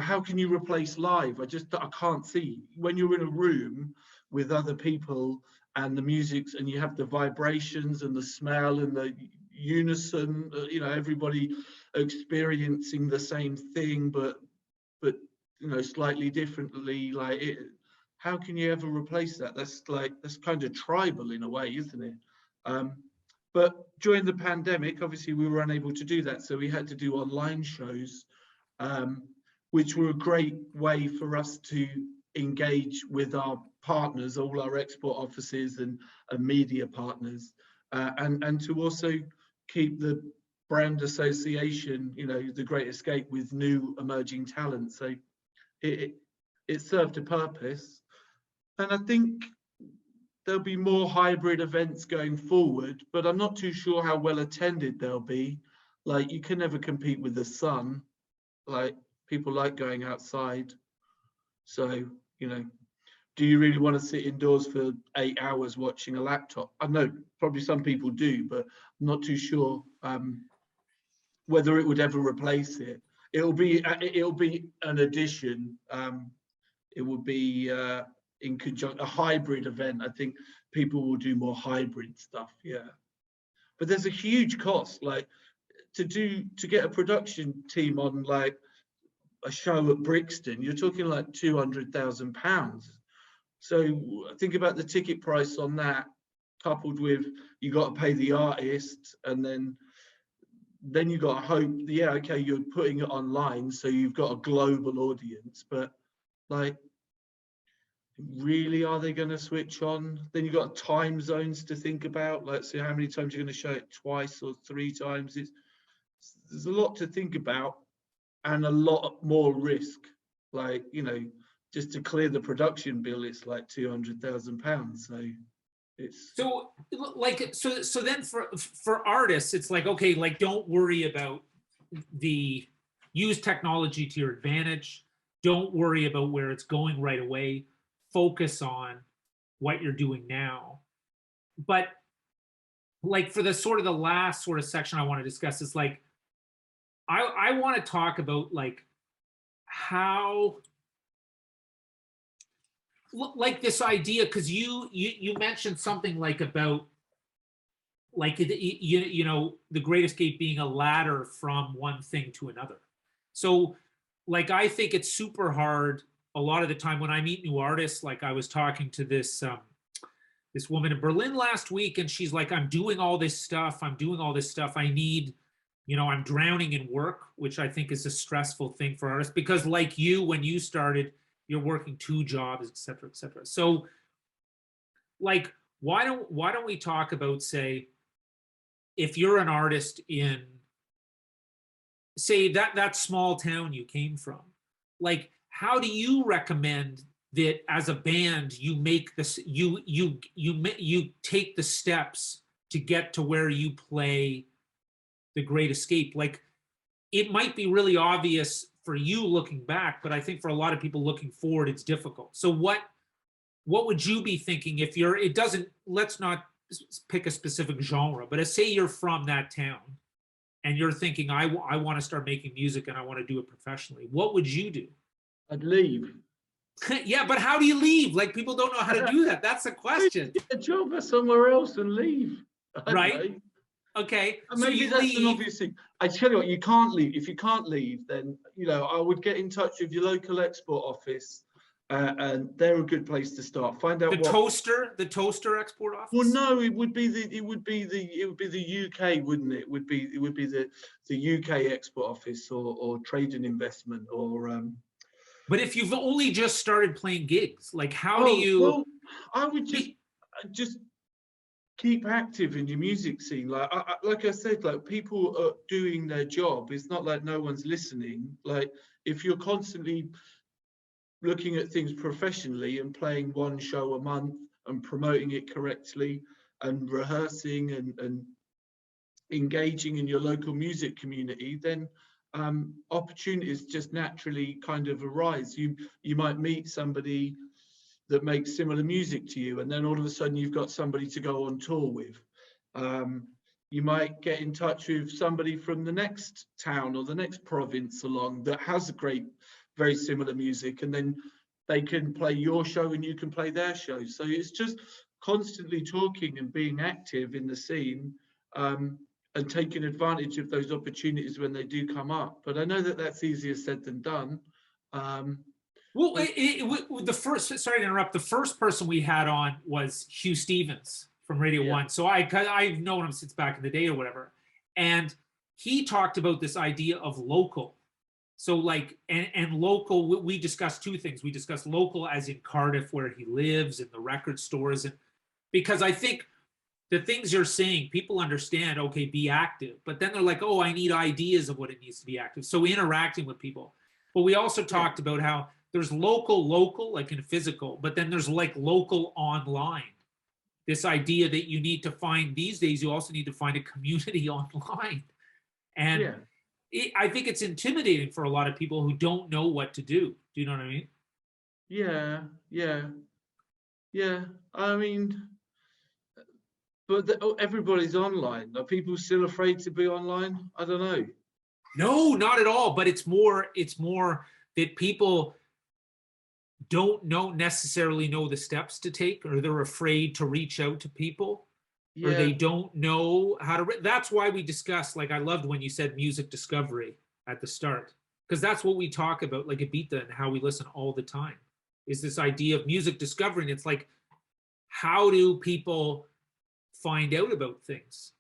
how can you replace live? I can't see. When you're in a room with other people and the music, and you have the vibrations and the smell and the unison, everybody experiencing the same thing, but slightly differently. Like how can you ever replace that? That's kind of tribal in a way, isn't it? But during the pandemic, obviously we were unable to do that. So we had to do online shows, which were a great way for us to engage with our partners, all our export offices and media partners, and to also keep the brand association, you know, the Great Escape with new emerging talent. So it served a purpose. And I think there'll be more hybrid events going forward, but I'm not too sure how well attended they'll be. Like, you can never compete with the sun. Like, people like going outside. So, you know, do you really want to sit indoors for 8 hours watching a laptop? I know probably some people do, but I'm not too sure whether it would ever replace it. It'll be an addition. It would be in conjunction, a hybrid event. I think people will do more hybrid stuff, yeah. But there's a huge cost, like to get a production team on like a show at Brixton, you're talking like £200,000. So think about the ticket price on that, coupled with you got to pay the artist, and then you got to hope, yeah, okay, you're putting it online, so you've got a global audience, but like, really, are they going to switch on? Then you've got time zones to think about, like, so how many times you're going to show it, twice or 3 times? There's a lot to think about, and a lot more risk. Like, you know, just to clear the production bill, it's like £200,000. So it's
so then for artists, it's like, okay, like, don't worry about use technology to your advantage. Don't worry about where it's going right away. Focus on what you're doing now. But like, for the last sort of section I want to discuss is like, I want to talk about like how, like, this idea, because you mentioned something like about like you know, the Great Escape being a ladder from one thing to another. So like, I think it's super hard a lot of the time when I meet new artists. Like, I was talking to this this woman in Berlin last week, and she's like, I'm doing all this stuff. I need, you know, I'm drowning in work, which I think is a stressful thing for artists, because like you, when you started, you're working 2 jobs, et cetera, et cetera. So like, why don't we talk about, say, if you're an artist in, say, that small town you came from, like, how do you recommend that as a band you make this, you take the steps to get to where you play the Great Escape? Like, it might be really obvious for you looking back, but I think for a lot of people looking forward, it's difficult. So what would you be thinking if you're, it doesn't, let's not pick a specific genre, but say you're from that town and you're thinking, I want to start making music and I want to do it professionally. What would you do?
I'd leave.
Yeah, but how do you leave? Like, people don't know how to do that. That's the question.
Get a job somewhere else and leave.
Right. Okay.
And maybe
so
that's an obvious thing. I tell you what, you can't leave. If you can't leave, then, you know, I would get in touch with your local export office, and they're a good place to start. Find out
the toaster export office.
Well, no, it would be the UK, wouldn't it? It would be the UK export office, or trade and investment, or.
But if you've only just started playing gigs, like, how do you?
Well, I would just keep active in your music scene. Like I said, like, people are doing their job. It's not like no one's listening. Like, if you're constantly looking at things professionally and playing 1 show a month and promoting it correctly and rehearsing and engaging in your local music community, then opportunities just naturally kind of arise. You might meet somebody that makes similar music to you, and then all of a sudden you've got somebody to go on tour with. You might get in touch with somebody from the next town or the next province along that has a great, very similar music, and then they can play your show and you can play their show. So it's just constantly talking and being active in the scene, and taking advantage of those opportunities when they do come up. But I know that that's easier said than done.
Well, the first person we had on was Hugh Stevens from Radio
Yeah.
1. So I've known him since back in the day or whatever. And he talked about this idea of local. So like, and local, we discussed two things. We discussed local as in Cardiff, where he lives, and the record stores. And because I think the things you're saying, people understand, okay, be active. But then they're like, oh, I need ideas of what it needs to be active. So interacting with people. But we also talked about how there's local, like in physical, but then there's like local online. This idea that you need to find these days, you also need to find a community online. And I think it's intimidating for a lot of people who don't know what to do. Do you know what I mean?
Yeah. I mean, but everybody's online. Are people still afraid to be online? I don't know.
No, not at all. But it's more that people don't necessarily know the steps to take, or they're afraid to reach out to people, or they don't know how to. That's why we discussed, like, I loved when you said music discovery at the start, because that's what we talk about, like at Byta, and how we listen all the time, is this idea of music discovery. And it's like, how do people find out about things?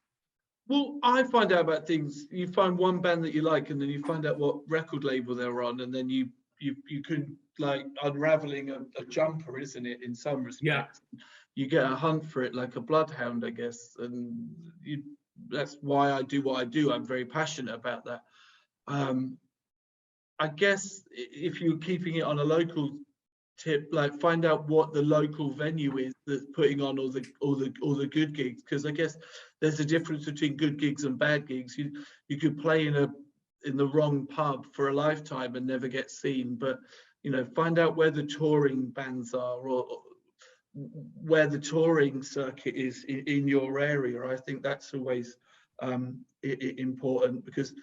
Well, I find out about things. You find one band that you like, and then you find out what record label they're on, and then you can, like, unraveling a jumper, isn't it? In some respects, you get a hunt for it like a bloodhound, I guess, and that's why I do what I do. I'm very passionate about that. I guess if you're keeping it on a local tip, like, find out what the local venue is that's putting on all the good gigs, because I guess there's a difference between good gigs and bad gigs. You could play in the wrong pub for a lifetime and never get seen, but find out where the touring bands are, or where the touring circuit is in your area. I think that's always important, because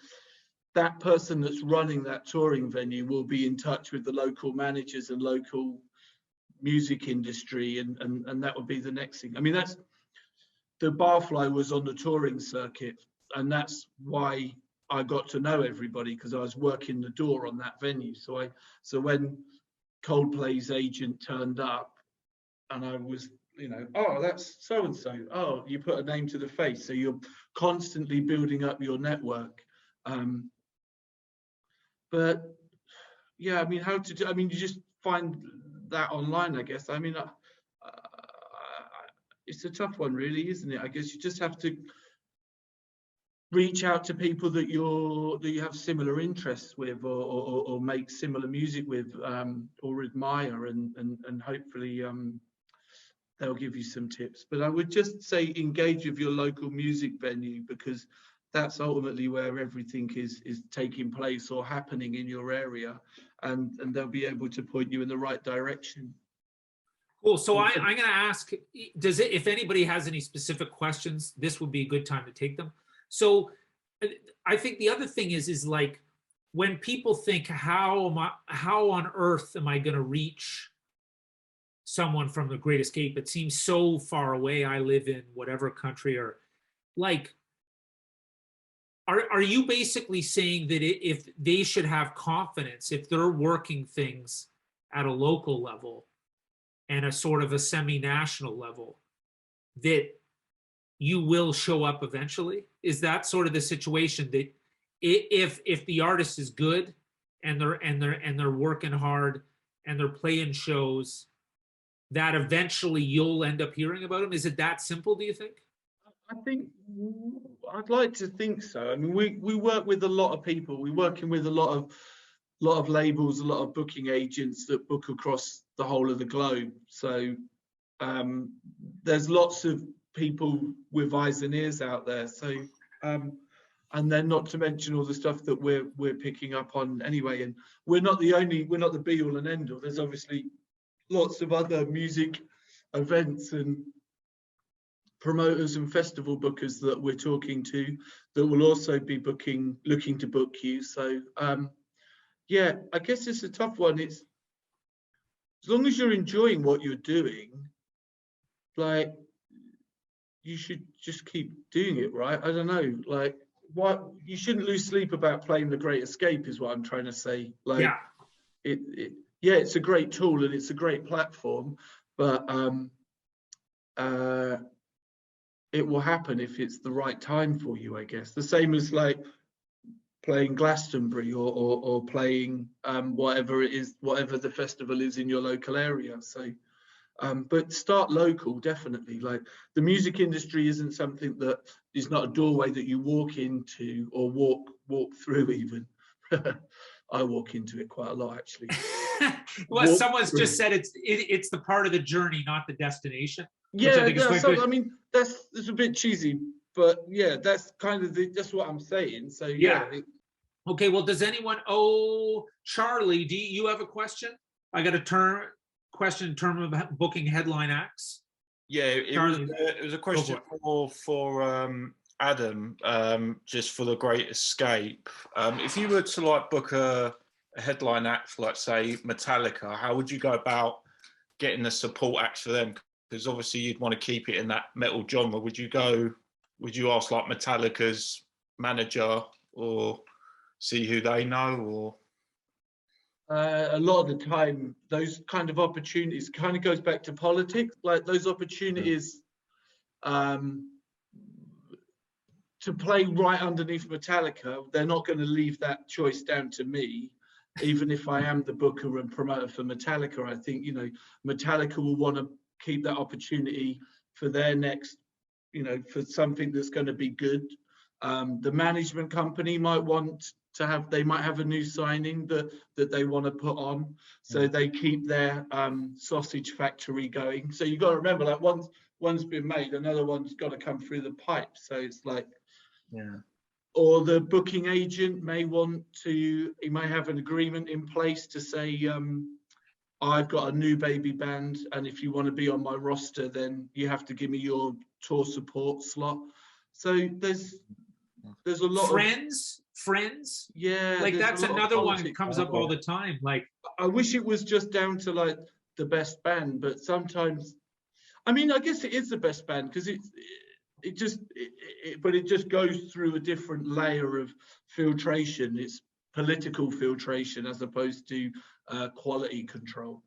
that person that's running that touring venue will be in touch with the local managers and local music industry, and that would be the next thing. I mean, that's the Barfly was on the touring circuit, and that's why I got to know everybody, because I was working the door on that venue. So when Coldplay's agent turned up, and I was, oh, that's so and so. Oh, you put a name to the face. So you're constantly building up your network. But yeah, I mean, how to do? I mean, you just find that online, I guess. I mean, it's a tough one, really, isn't it? I guess you just have to reach out to people that you have similar interests with, or make similar music with, or admire, and hopefully they'll give you some tips. But I would just say engage with your local music venue, because that's ultimately where everything is taking place or happening in your area, and they'll be able to point you in the right direction.
Cool. So I'm going to ask, if anybody has any specific questions, this would be a good time to take them. So I think the other thing is like, when people think, how on earth am I going to reach someone from the Great Escape? It seems so far away. I live in whatever country, or like, are you basically saying that if they should have confidence, if they're working things at a local level and a sort of a semi-national level, that you will show up eventually? Is that sort of the situation, that if the artist is good and they're working hard and they're playing shows, that eventually you'll end up hearing about them? Is it that simple, do you think?
I think I'd like to think so. I mean, we work with a lot of people. We're working with a lot of labels, a lot of booking agents that book across the whole of the globe. So there's lots of people with eyes and ears out there. So and then, not to mention all the stuff that we're picking up on anyway. And we're not the be all and end all. There's obviously lots of other music events and promoters and festival bookers that we're talking to that will also be looking to book you. So yeah, I guess it's a tough one. It's, as long as you're enjoying what you're doing, like, you should just keep doing it, right? I don't know, like, what, you shouldn't lose sleep about playing the Great Escape, is what I'm trying to say. Like, yeah, it's a great tool and it's a great platform, but it will happen if it's the right time for you, I guess. The same as like playing Glastonbury or playing whatever it is, whatever the festival is in your local area. So, but start local, definitely. Like the music industry isn't something that is not a doorway that you walk into or walk through even. I walk into it quite a lot, actually.
Well,
Walk
someone's
through.
just said it's the part of the journey, not the destination. Which I
Yeah,
think is quite good.
I mean, that's a bit cheesy, but yeah, that's kind of that's what I'm saying. So yeah.
Okay, well, does anyone, Charlie, do you have a question? I got a question in terms of booking headline acts.
Yeah, it was a question for Adam, just for the Great Escape. If you were to like book a headline act, like say Metallica, how would you go about getting the support acts for them? Because obviously you'd want to keep it in that metal genre. Would you ask like Metallica's manager or see who they know, or?
A lot of the time, those kind of opportunities kind of goes back to politics. Like those opportunities to play right underneath Metallica, they're not going to leave that choice down to me. Even if I am the booker and promoter for Metallica, I think, you know, Metallica will want to keep that opportunity for their next, you know, for something that's going to be good. The management company might want to have, they might have a new signing that they want to put on, so they keep their sausage factory going. So you've got to remember, like one's been made, another one's got to come through the pipe. So it's like, or the booking agent may want to, he may have an agreement in place to say, I've got a new baby band, and if you want to be on my roster, then you have to give me your tour support slot. So there's a lot
friends.
Yeah,
like that's another one that comes up all the time. Like,
I wish it was just down to like the best band, but sometimes, I mean, I guess it is the best band because it just goes through a different layer of filtration. It's political filtration as opposed to quality control.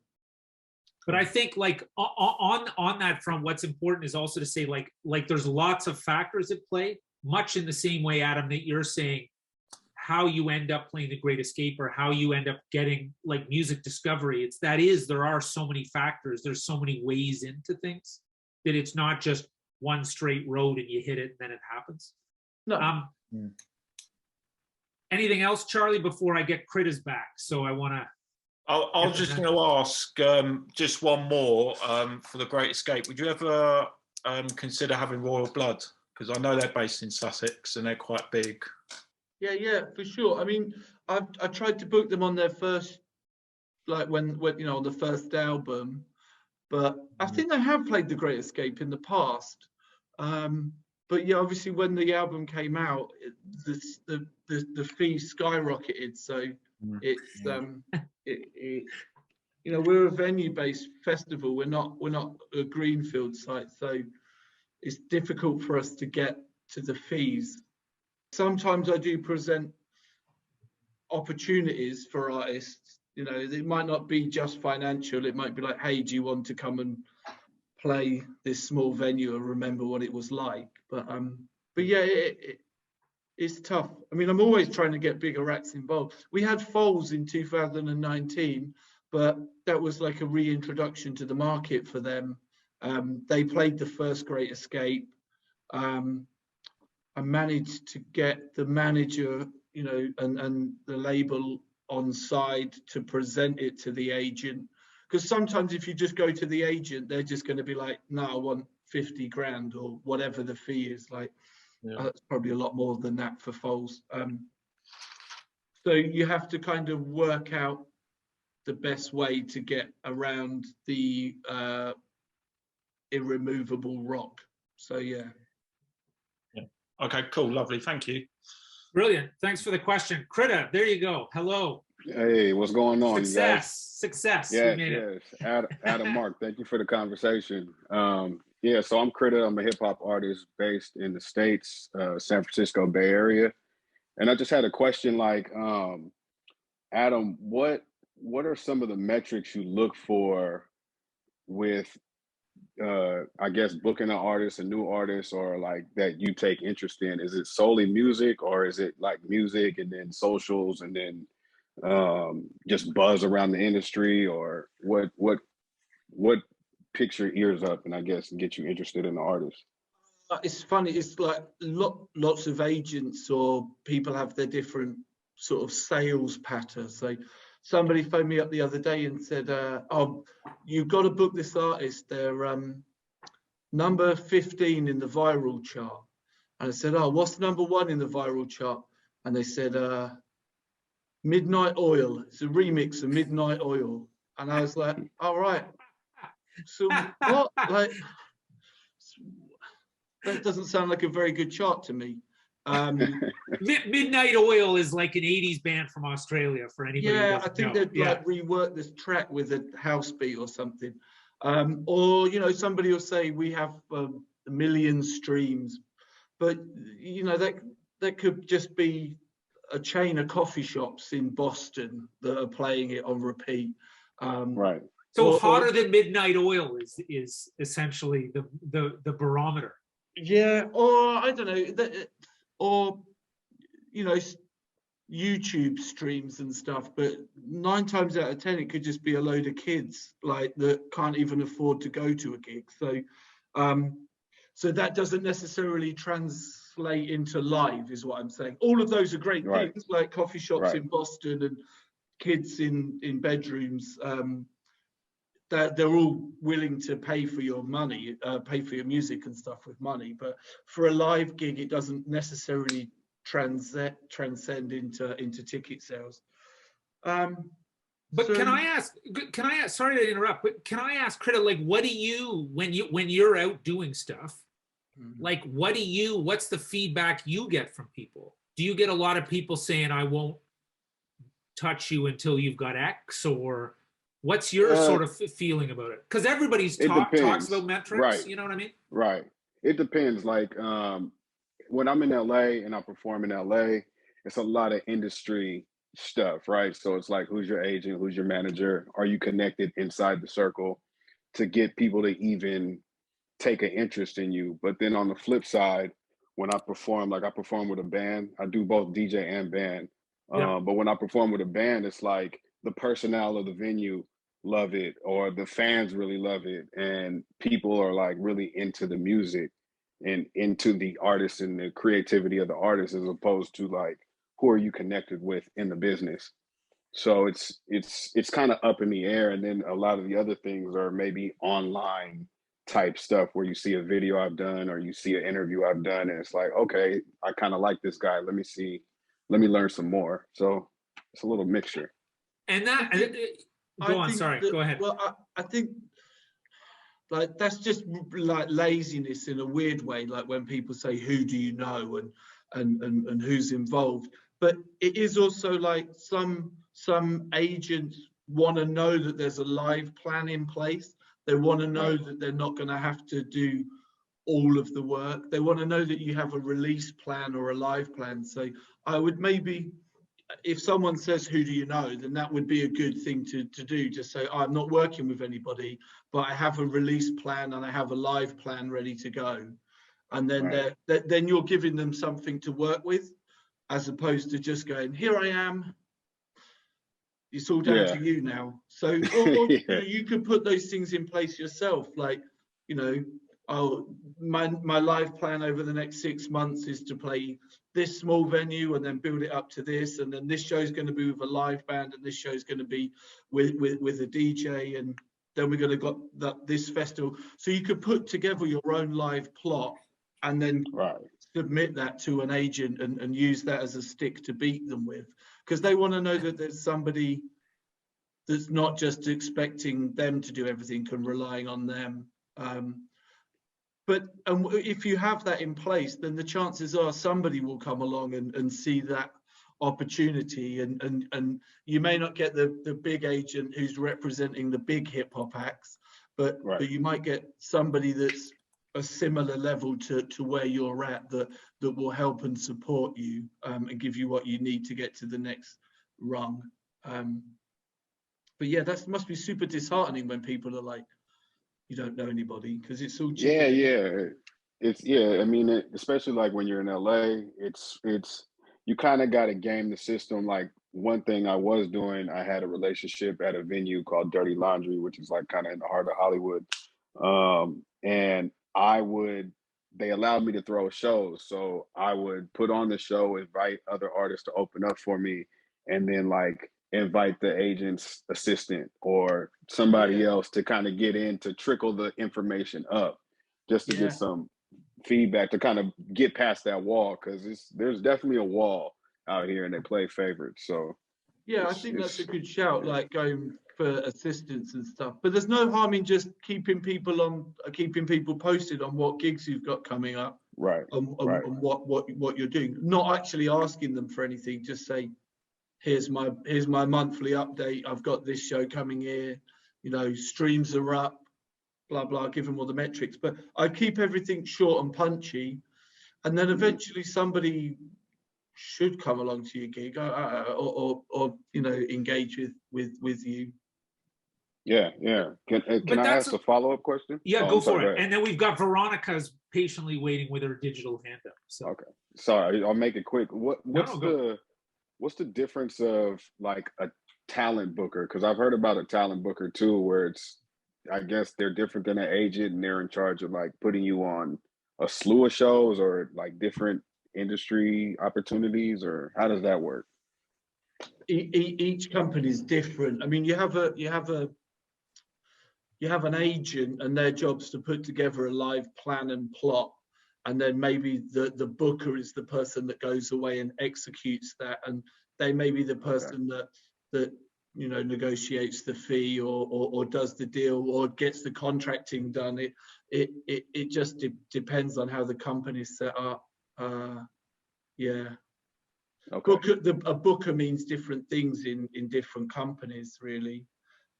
But I think like on that front, what's important is also to say like there's lots of factors at play, much in the same way, Adam, that you're saying how you end up playing the Great Escape or how you end up getting like music discovery. There are so many factors. There's so many ways into things that it's not just one straight road and you hit it and then it happens.
No.
Anything else, Charlie, before I get Critters back? So I want to.
I was just going to ask just one more for the Great Escape. Would you ever consider having Royal Blood? Because I know they're based in Sussex and they're quite big.
Yeah, for sure. I mean, I tried to book them on their first, like when you know, on the first album, but I think they have played the Great Escape in the past. But yeah, obviously when the album came out, the fee skyrocketed. So it's you know, we're a venue-based festival. We're not a greenfield site, so it's difficult for us to get to the fees. Sometimes I do present opportunities for artists. You know, it might not be just financial. It might be like, hey, do you want to come and play this small venue and remember what it was like? But yeah, it's tough. I mean, I'm always trying to get bigger acts involved. We had Foals in 2019, but that was like a reintroduction to the market for them. They played the first Great Escape. I managed to get the manager, you know, and the label on side to present it to the agent. Because sometimes if you just go to the agent, they're just going to be like, no, I want 50 grand or whatever the fee is. Like, it's probably a lot more than that for Foals. So you have to kind of work out the best way to get around the irremovable rock. So yeah.
Okay, cool, lovely, thank you.
Brilliant, thanks for the question. Critter, there you go, hello.
Hey, what's going on,
Success,
you guys?
success,
Yes,
we made it.
Adam, Mark, thank you for the conversation. Yeah, so I'm Critter. I'm a hip hop artist based in the States, San Francisco Bay Area. And I just had a question like, Adam, what are some of the metrics you look for with I guess booking an artist, a new artist, or like that you take interest in? Is it solely music, or is it like music and then socials and then just buzz around the industry, or what picks your ears up and I guess get you interested in the artist?
It's funny. It's like lots of agents or people have their different sort of sales patterns. So somebody phoned me up the other day and said, "Oh, you've got to book this artist. They're number 15 in the viral chart." And I said, "Oh, what's number 1 in the viral chart?" And they said, "Midnight Oil. It's a remix of Midnight Oil." And I was like, "All right. So what? Like, that doesn't sound like a very good chart to me."
Midnight Oil is like an 80s band from Australia for anybody who
Yeah, I
doesn't
think
know.
they'd like rework this track with a house beat or something. Or, you know, somebody will say we have a million streams, but, you know, that could just be a chain of coffee shops in Boston that are playing it on repeat.
Right.
So Hotter Than Midnight Oil is essentially the barometer.
Yeah, or I don't know, or, you know, YouTube streams and stuff, but 9 times out of 10 it could just be a load of kids like that can't even afford to go to a gig. So so that doesn't necessarily translate into live, is what I'm saying. All of those are great things, like coffee shops in Boston and kids in bedrooms. That they're all willing to pay for your money, pay for your music and stuff with money. But for a live gig, it doesn't necessarily transcend into ticket sales.
But can I ask, sorry to interrupt, but can I ask, Critta, like, what do you, when you're out doing stuff, like, what's the feedback you get from people? Do you get a lot of people saying, "I won't touch you until you've got X," or what's your sort of feeling about it? Because everybody's talks about metrics, you know what I mean?
Right. It depends. Like when I'm in LA and I perform in LA, it's a lot of industry stuff, right? So it's like, who's your agent? Who's your manager? Are you connected inside the circle to get people to even take an interest in you? But then on the flip side, when I perform, like I perform with a band, I do both DJ and band. But when I perform with a band, it's like the personnel of the venue love it, or the fans really love it, and people are like really into the music and into the artist and the creativity of the artist, as opposed to like, who are you connected with in the business? So it's kind of up in the air. And then a lot of the other things are maybe online type stuff where you see a video I've done or you see an interview I've done, and it's like, okay, I kind of like this guy. Let me learn some more. So it's a little mixture.
And that, go on, sorry, go ahead.
Well, I think like that's just like laziness in a weird way, like when people say, "Who do you know?" and who's involved. But it is also like some agents want to know that there's a live plan in place. They want to know that they're not going to have to do all of the work. They want to know that you have a release plan or a live plan. So I would maybe, if someone says, "Who do you know?" then that would be a good thing to do. Just say, "I'm not working with anybody, but I have a release plan and I have a live plan ready to go." And then then you're giving them something to work with, as opposed to just going, "Here I am. It's all down to you now." So or, you know, you could put those things in place yourself, like, you know, "Oh, my live plan over the next 6 months is to play this small venue and then build it up to this, and then this show is going to be with a live band, and this show is going to be with a DJ, and then we're going to got this festival." So you could put together your own live plot and then submit that to an agent and use that as a stick to beat them with, because they want to know that there's somebody that's not just expecting them to do everything and relying on them. But if you have that in place, then the chances are somebody will come along and see that opportunity, and you may not get the big agent who's representing the big hip hop acts, but you might get somebody that's a similar level to where you're at, that will help and support you and give you what you need to get to the next rung. But yeah, that must be super disheartening when people are like, you don't know anybody because it's all
Yeah,
chicken.
yeah. It's yeah. I mean, especially like when you're in LA, it's you kind of got to game the system. Like one thing I was doing, I had a relationship at a venue called Dirty Laundry, which is like kind of in the heart of Hollywood. And they allowed me to throw shows, so I would put on the show, invite other artists to open up for me, and then like invite the agent's assistant or somebody else to kind of get in to trickle the information up just to get some feedback to kind of get past that wall, because there's definitely a wall out here and they play favorites. So
yeah, I think that's a good shout, like going for assistance and stuff. But there's no harm in just keeping people posted on what gigs you've got coming up,
right,
and what you're doing. Not actually asking them for anything, just say, here's my monthly update. I've got this show coming here. You know, streams are up. Blah blah. Give them all the metrics. But I keep everything short and punchy, and then eventually somebody should come along to your gig or you know, engage with you.
Yeah. Can I ask a follow-up question?
Yeah, go for it. And then we've got Veronica's patiently waiting with her digital hand up. So
okay, sorry, I'll make it quick. What's the difference of like a talent booker? Because I've heard about a talent booker too, where it's, I guess they're different than an agent and they're in charge of like putting you on a slew of shows or like different industry opportunities, or how does that work?
Each company is different. I mean, you have an agent and their job's to put together a live plan and plot, and then maybe the booker is the person that goes away and executes that, and they may be the person that you know, negotiates the fee or does the deal or gets the contracting done. It just depends on how the company's set up. Yeah. Okay. A booker means different things in different companies, really.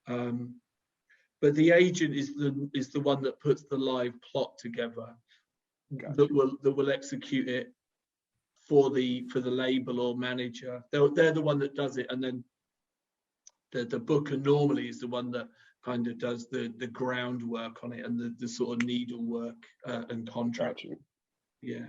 But the agent is the one that puts the live plot together. Gotcha. that will execute it for the label or manager. They're the one that does it, and then the booker normally is the one that kind of does the groundwork on it and the sort of needlework and contract.
Gotcha.
Yeah.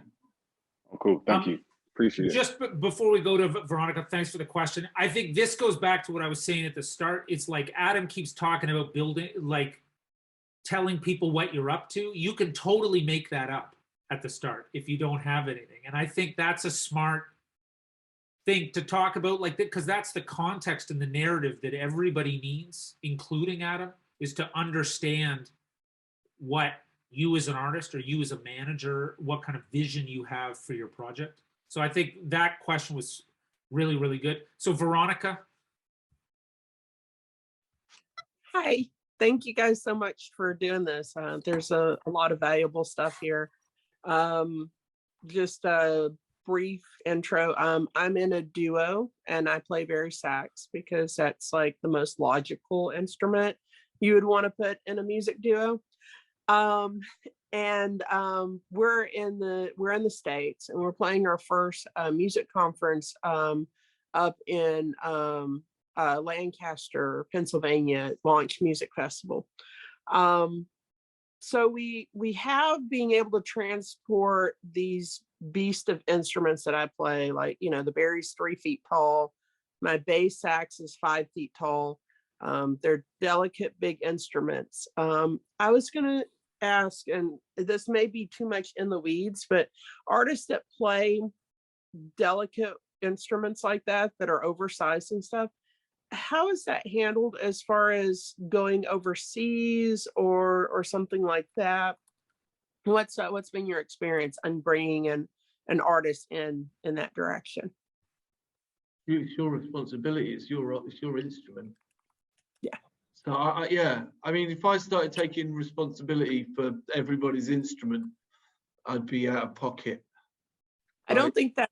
Oh, cool. Thank you. Appreciate it.
Just before we go to Veronica, thanks for the question. I think this goes back to what I was saying at the start. It's like Adam keeps talking about building, like telling people what you're up to. You can totally make that up at the start if you don't have anything. And I think that's a smart thing to talk about, like that, because that's the context and the narrative that everybody needs, including Adam, is to understand what you as an artist or you as a manager, what kind of vision you have for your project. So I think that question was really, really good. So Veronica.
Hi, thank you guys so much for doing this. There's a lot of valuable stuff here. Just a brief intro. I'm in a duo and I play bass sax because that's like the most logical instrument you would want to put in a music duo. We're in the States and we're playing our first music conference up in Lancaster, Pennsylvania, Launch Music Festival. So we have being able to transport these beast of instruments that I play, like, you know, the Barry's 3 feet tall, my bass sax is 5 feet tall. They're delicate, big instruments. I was gonna ask, and this may be too much in the weeds, but artists that play delicate instruments like that are oversized and stuff, how is that handled as far as going overseas or something like that? What's been your experience on bringing in an artist in that direction?
It's your responsibility. It's your instrument.
Yeah.
So I mean, if I started taking responsibility for everybody's instrument, I'd be out of pocket.
I don't think that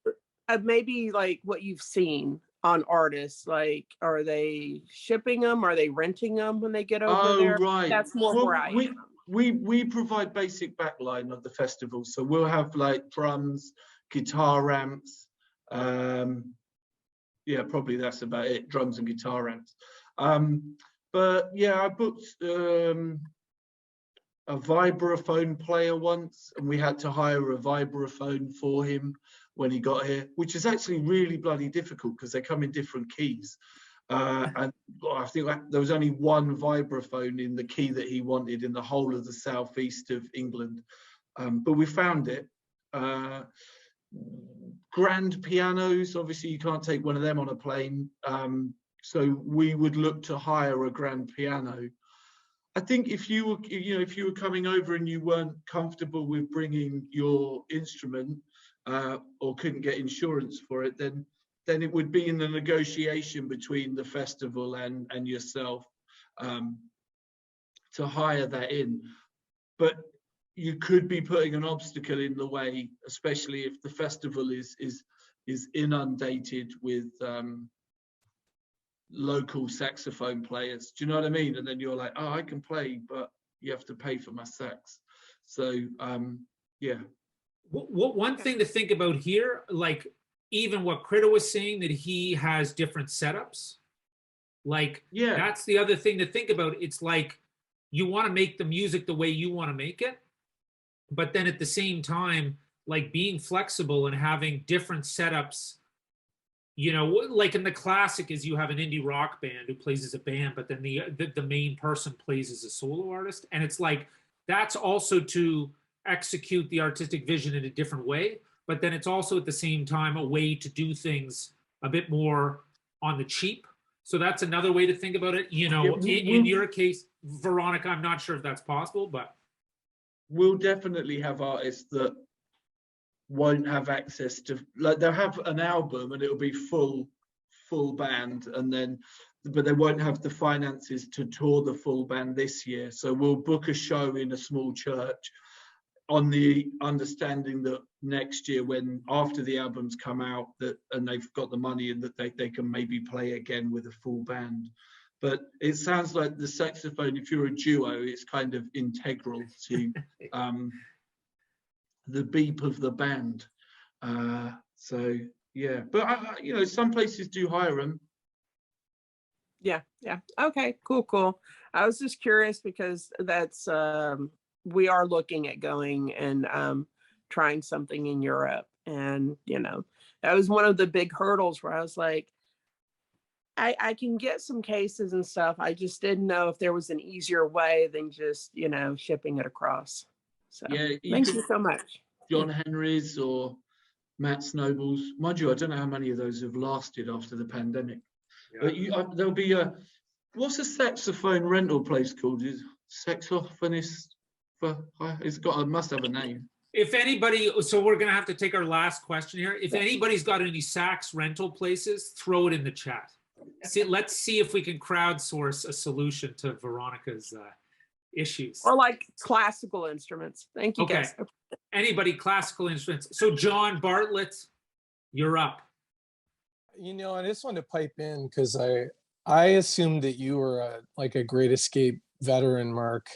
maybe like what you've seen on artists, like, are they shipping them? Are they renting them when they get over there?
Right.
That's more where I am.
We provide basic backline of the festival, so we'll have like drums, guitar amps. Yeah, probably that's about it. Drums and guitar amps. But yeah, I booked a vibraphone player once, and we had to hire a vibraphone for him when he got here, which is actually really bloody difficult because they come in different keys. And I think there was only one vibraphone in the key that he wanted in the whole of the southeast of England. But we found it. Grand pianos, obviously you can't take one of them on a plane. So we would look to hire a grand piano. I think if you were coming over and you weren't comfortable with bringing your instrument or couldn't get insurance for it, then it would be in the negotiation between the festival and yourself to hire that in. But you could be putting an obstacle in the way, especially if the festival is inundated with local saxophone players. Do you know what I mean? And then you're like, oh, I can play, but you have to pay for my sax. So yeah.
One thing to think about here, like even what Critter was saying, that he has different setups. Like,
yeah,
that's the other thing to think about. It's like you want to make the music the way you want to make it, but then at the same time, like being flexible and having different setups. You know, like in the classic is you have an indie rock band who plays as a band, but then the main person plays as a solo artist. And it's like, that's also to execute the artistic vision in a different way. But then it's also at the same time a way to do things a bit more on the cheap. So that's another way to think about it. You know, in your case, Veronica, I'm not sure if that's possible, but.
We'll definitely have artists that won't have access to, like, they'll have an album and it'll be full band, and then but they won't have the finances to tour the full band this year. So we'll book a show in a small church on the understanding that next year, when after the albums come out, that and they've got the money and that they can maybe play again with a full band. But it sounds like the saxophone, if you're a duo, it's kind of integral to the beep of the band. So yeah, but you know, some places do hire them.
Yeah. Okay, cool. I was just curious because that's we are looking at going and trying something in Europe, and you know, that was one of the big hurdles where I was like, I can get some cases and stuff. I just didn't know if there was an easier way than just, you know, shipping it across. So
Yeah,
thank you so much.
John Henry's or Matt Snowball's. Mind you, I don't know how many of those have lasted after the pandemic. Yeah. But there'll be what's a saxophone rental place called? Is saxophonist must have a name.
If anybody, so we're gonna have to take our last question here. If anybody's got any sax rental places, throw it in the chat. Let's see if we can crowdsource a solution to Veronica's issues.
Or like classical instruments. Thank you, guys.
Anybody classical instruments? So John Bartlett, you're up.
You know, I just wanted to pipe in because I assumed that you were like a Great Escape veteran, Mark.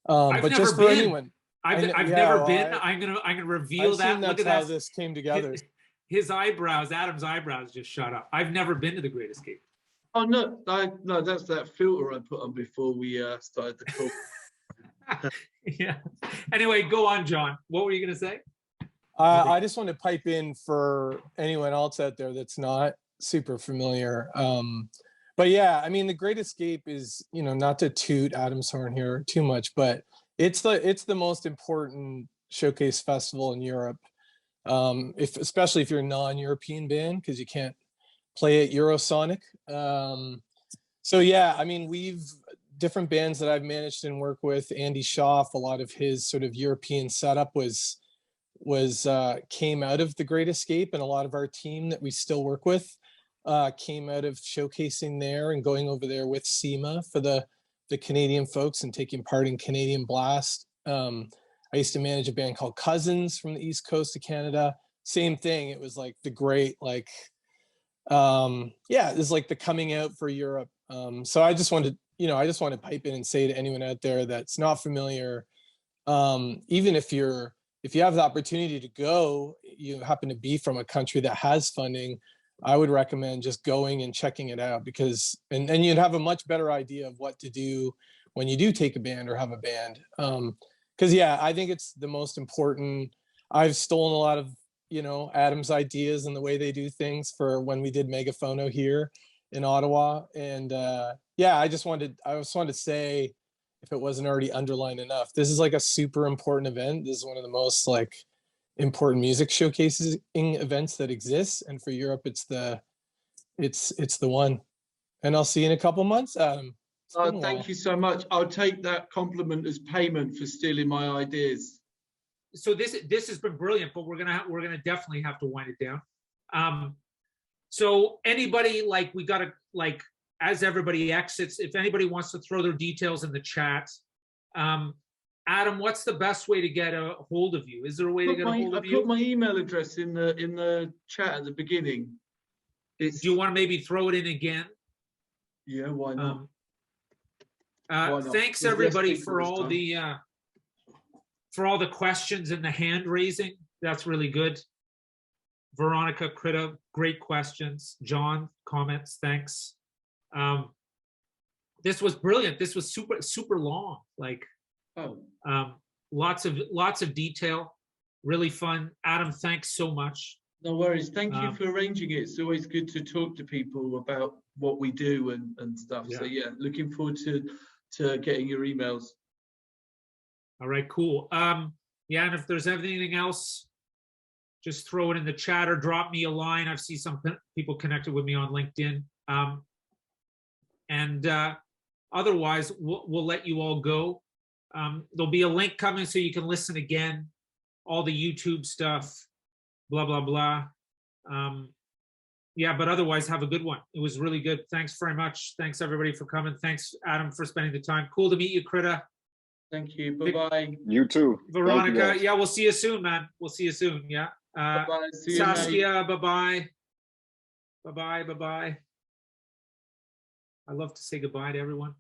But just for anyone,
I've never been. I'm gonna reveal that. Look at
how this came together.
His eyebrows, Adam's eyebrows just shot up. I've never been to the Great Escape.
Oh no, no, that's that filter I put on before we started the call.
Yeah. Anyway, go on, John. What were you gonna say?
I just want to pipe in for anyone else out there that's not super familiar. But yeah, I mean, the Great Escape is, you know, not to toot Adam's horn here too much, but it's the most important showcase festival in Europe. Especially if you're a non-European band, because you can't play at Eurosonic. So yeah, I mean, we've different bands that I've managed and worked with. Andy Schaaf, a lot of his sort of European setup came out of the Great Escape, and a lot of our team that we still work with came out of showcasing there and going over there with SEMA for the Canadian folks and taking part in Canadian Blast. I used to manage a band called Cousins from the East Coast of Canada. Same thing. It was like the great, like, it was like the coming out for Europe. So I just wanted to pipe in and say to anyone out there that's not familiar, even if you have the opportunity to go, you happen to be from a country that has funding, I would recommend just going and checking it out, because and you'd have a much better idea of what to do when you do take a band or have a band. Because yeah, I think it's the most important. I've stolen a lot of, you know, Adam's ideas and the way they do things for when we did Megaphono here in Ottawa. And yeah, I just wanted to say, if it wasn't already underlined enough, this is like a super important event. This is one of the most like important music showcasing events that exists. And for Europe, it's the one. And I'll see you in a couple months, Adam.
Thank you so much. I'll take that compliment as payment for stealing my ideas.
So this has been brilliant, but we're gonna definitely have to wind it down. So anybody, like, we gotta, like, as everybody exits, if anybody wants to throw their details in the chat, Adam, what's the best way to get a hold of you? Is there a way to get a hold of you?
I put my email address in the chat at the beginning.
Do you want to maybe throw it in again?
Yeah, why not?
Thanks
There's
everybody
less
for
people
all the questions and the hand raising. That's really good. Veronica, Krita, great questions. John, comments, thanks. This was brilliant. This was super long. Like, lots of detail, really fun. Adam, thanks so much.
No worries. Thank you for arranging it. It's always good to talk to people about what we do and stuff.
Yeah.
So yeah, looking forward to getting your emails.
All right, cool. Yeah, and if there's anything else, just throw it in the chat or drop me a line. I've seen some people connected with me on LinkedIn. Otherwise, we'll let you all go. There'll be a link coming so you can listen again, all the YouTube stuff, blah, blah, blah. Yeah, but otherwise, have a good one. It was really good. Thanks very much. Thanks, everybody, for coming. Thanks, Adam, for spending the time. Cool to meet you, Krita.
Thank you. Bye-bye.
You too.
Veronica, yeah, we'll see you soon, man. We'll see you soon, yeah.
Bye-bye. See you,
Saskia, bye-bye. Bye-bye, bye-bye. I love to say goodbye to everyone.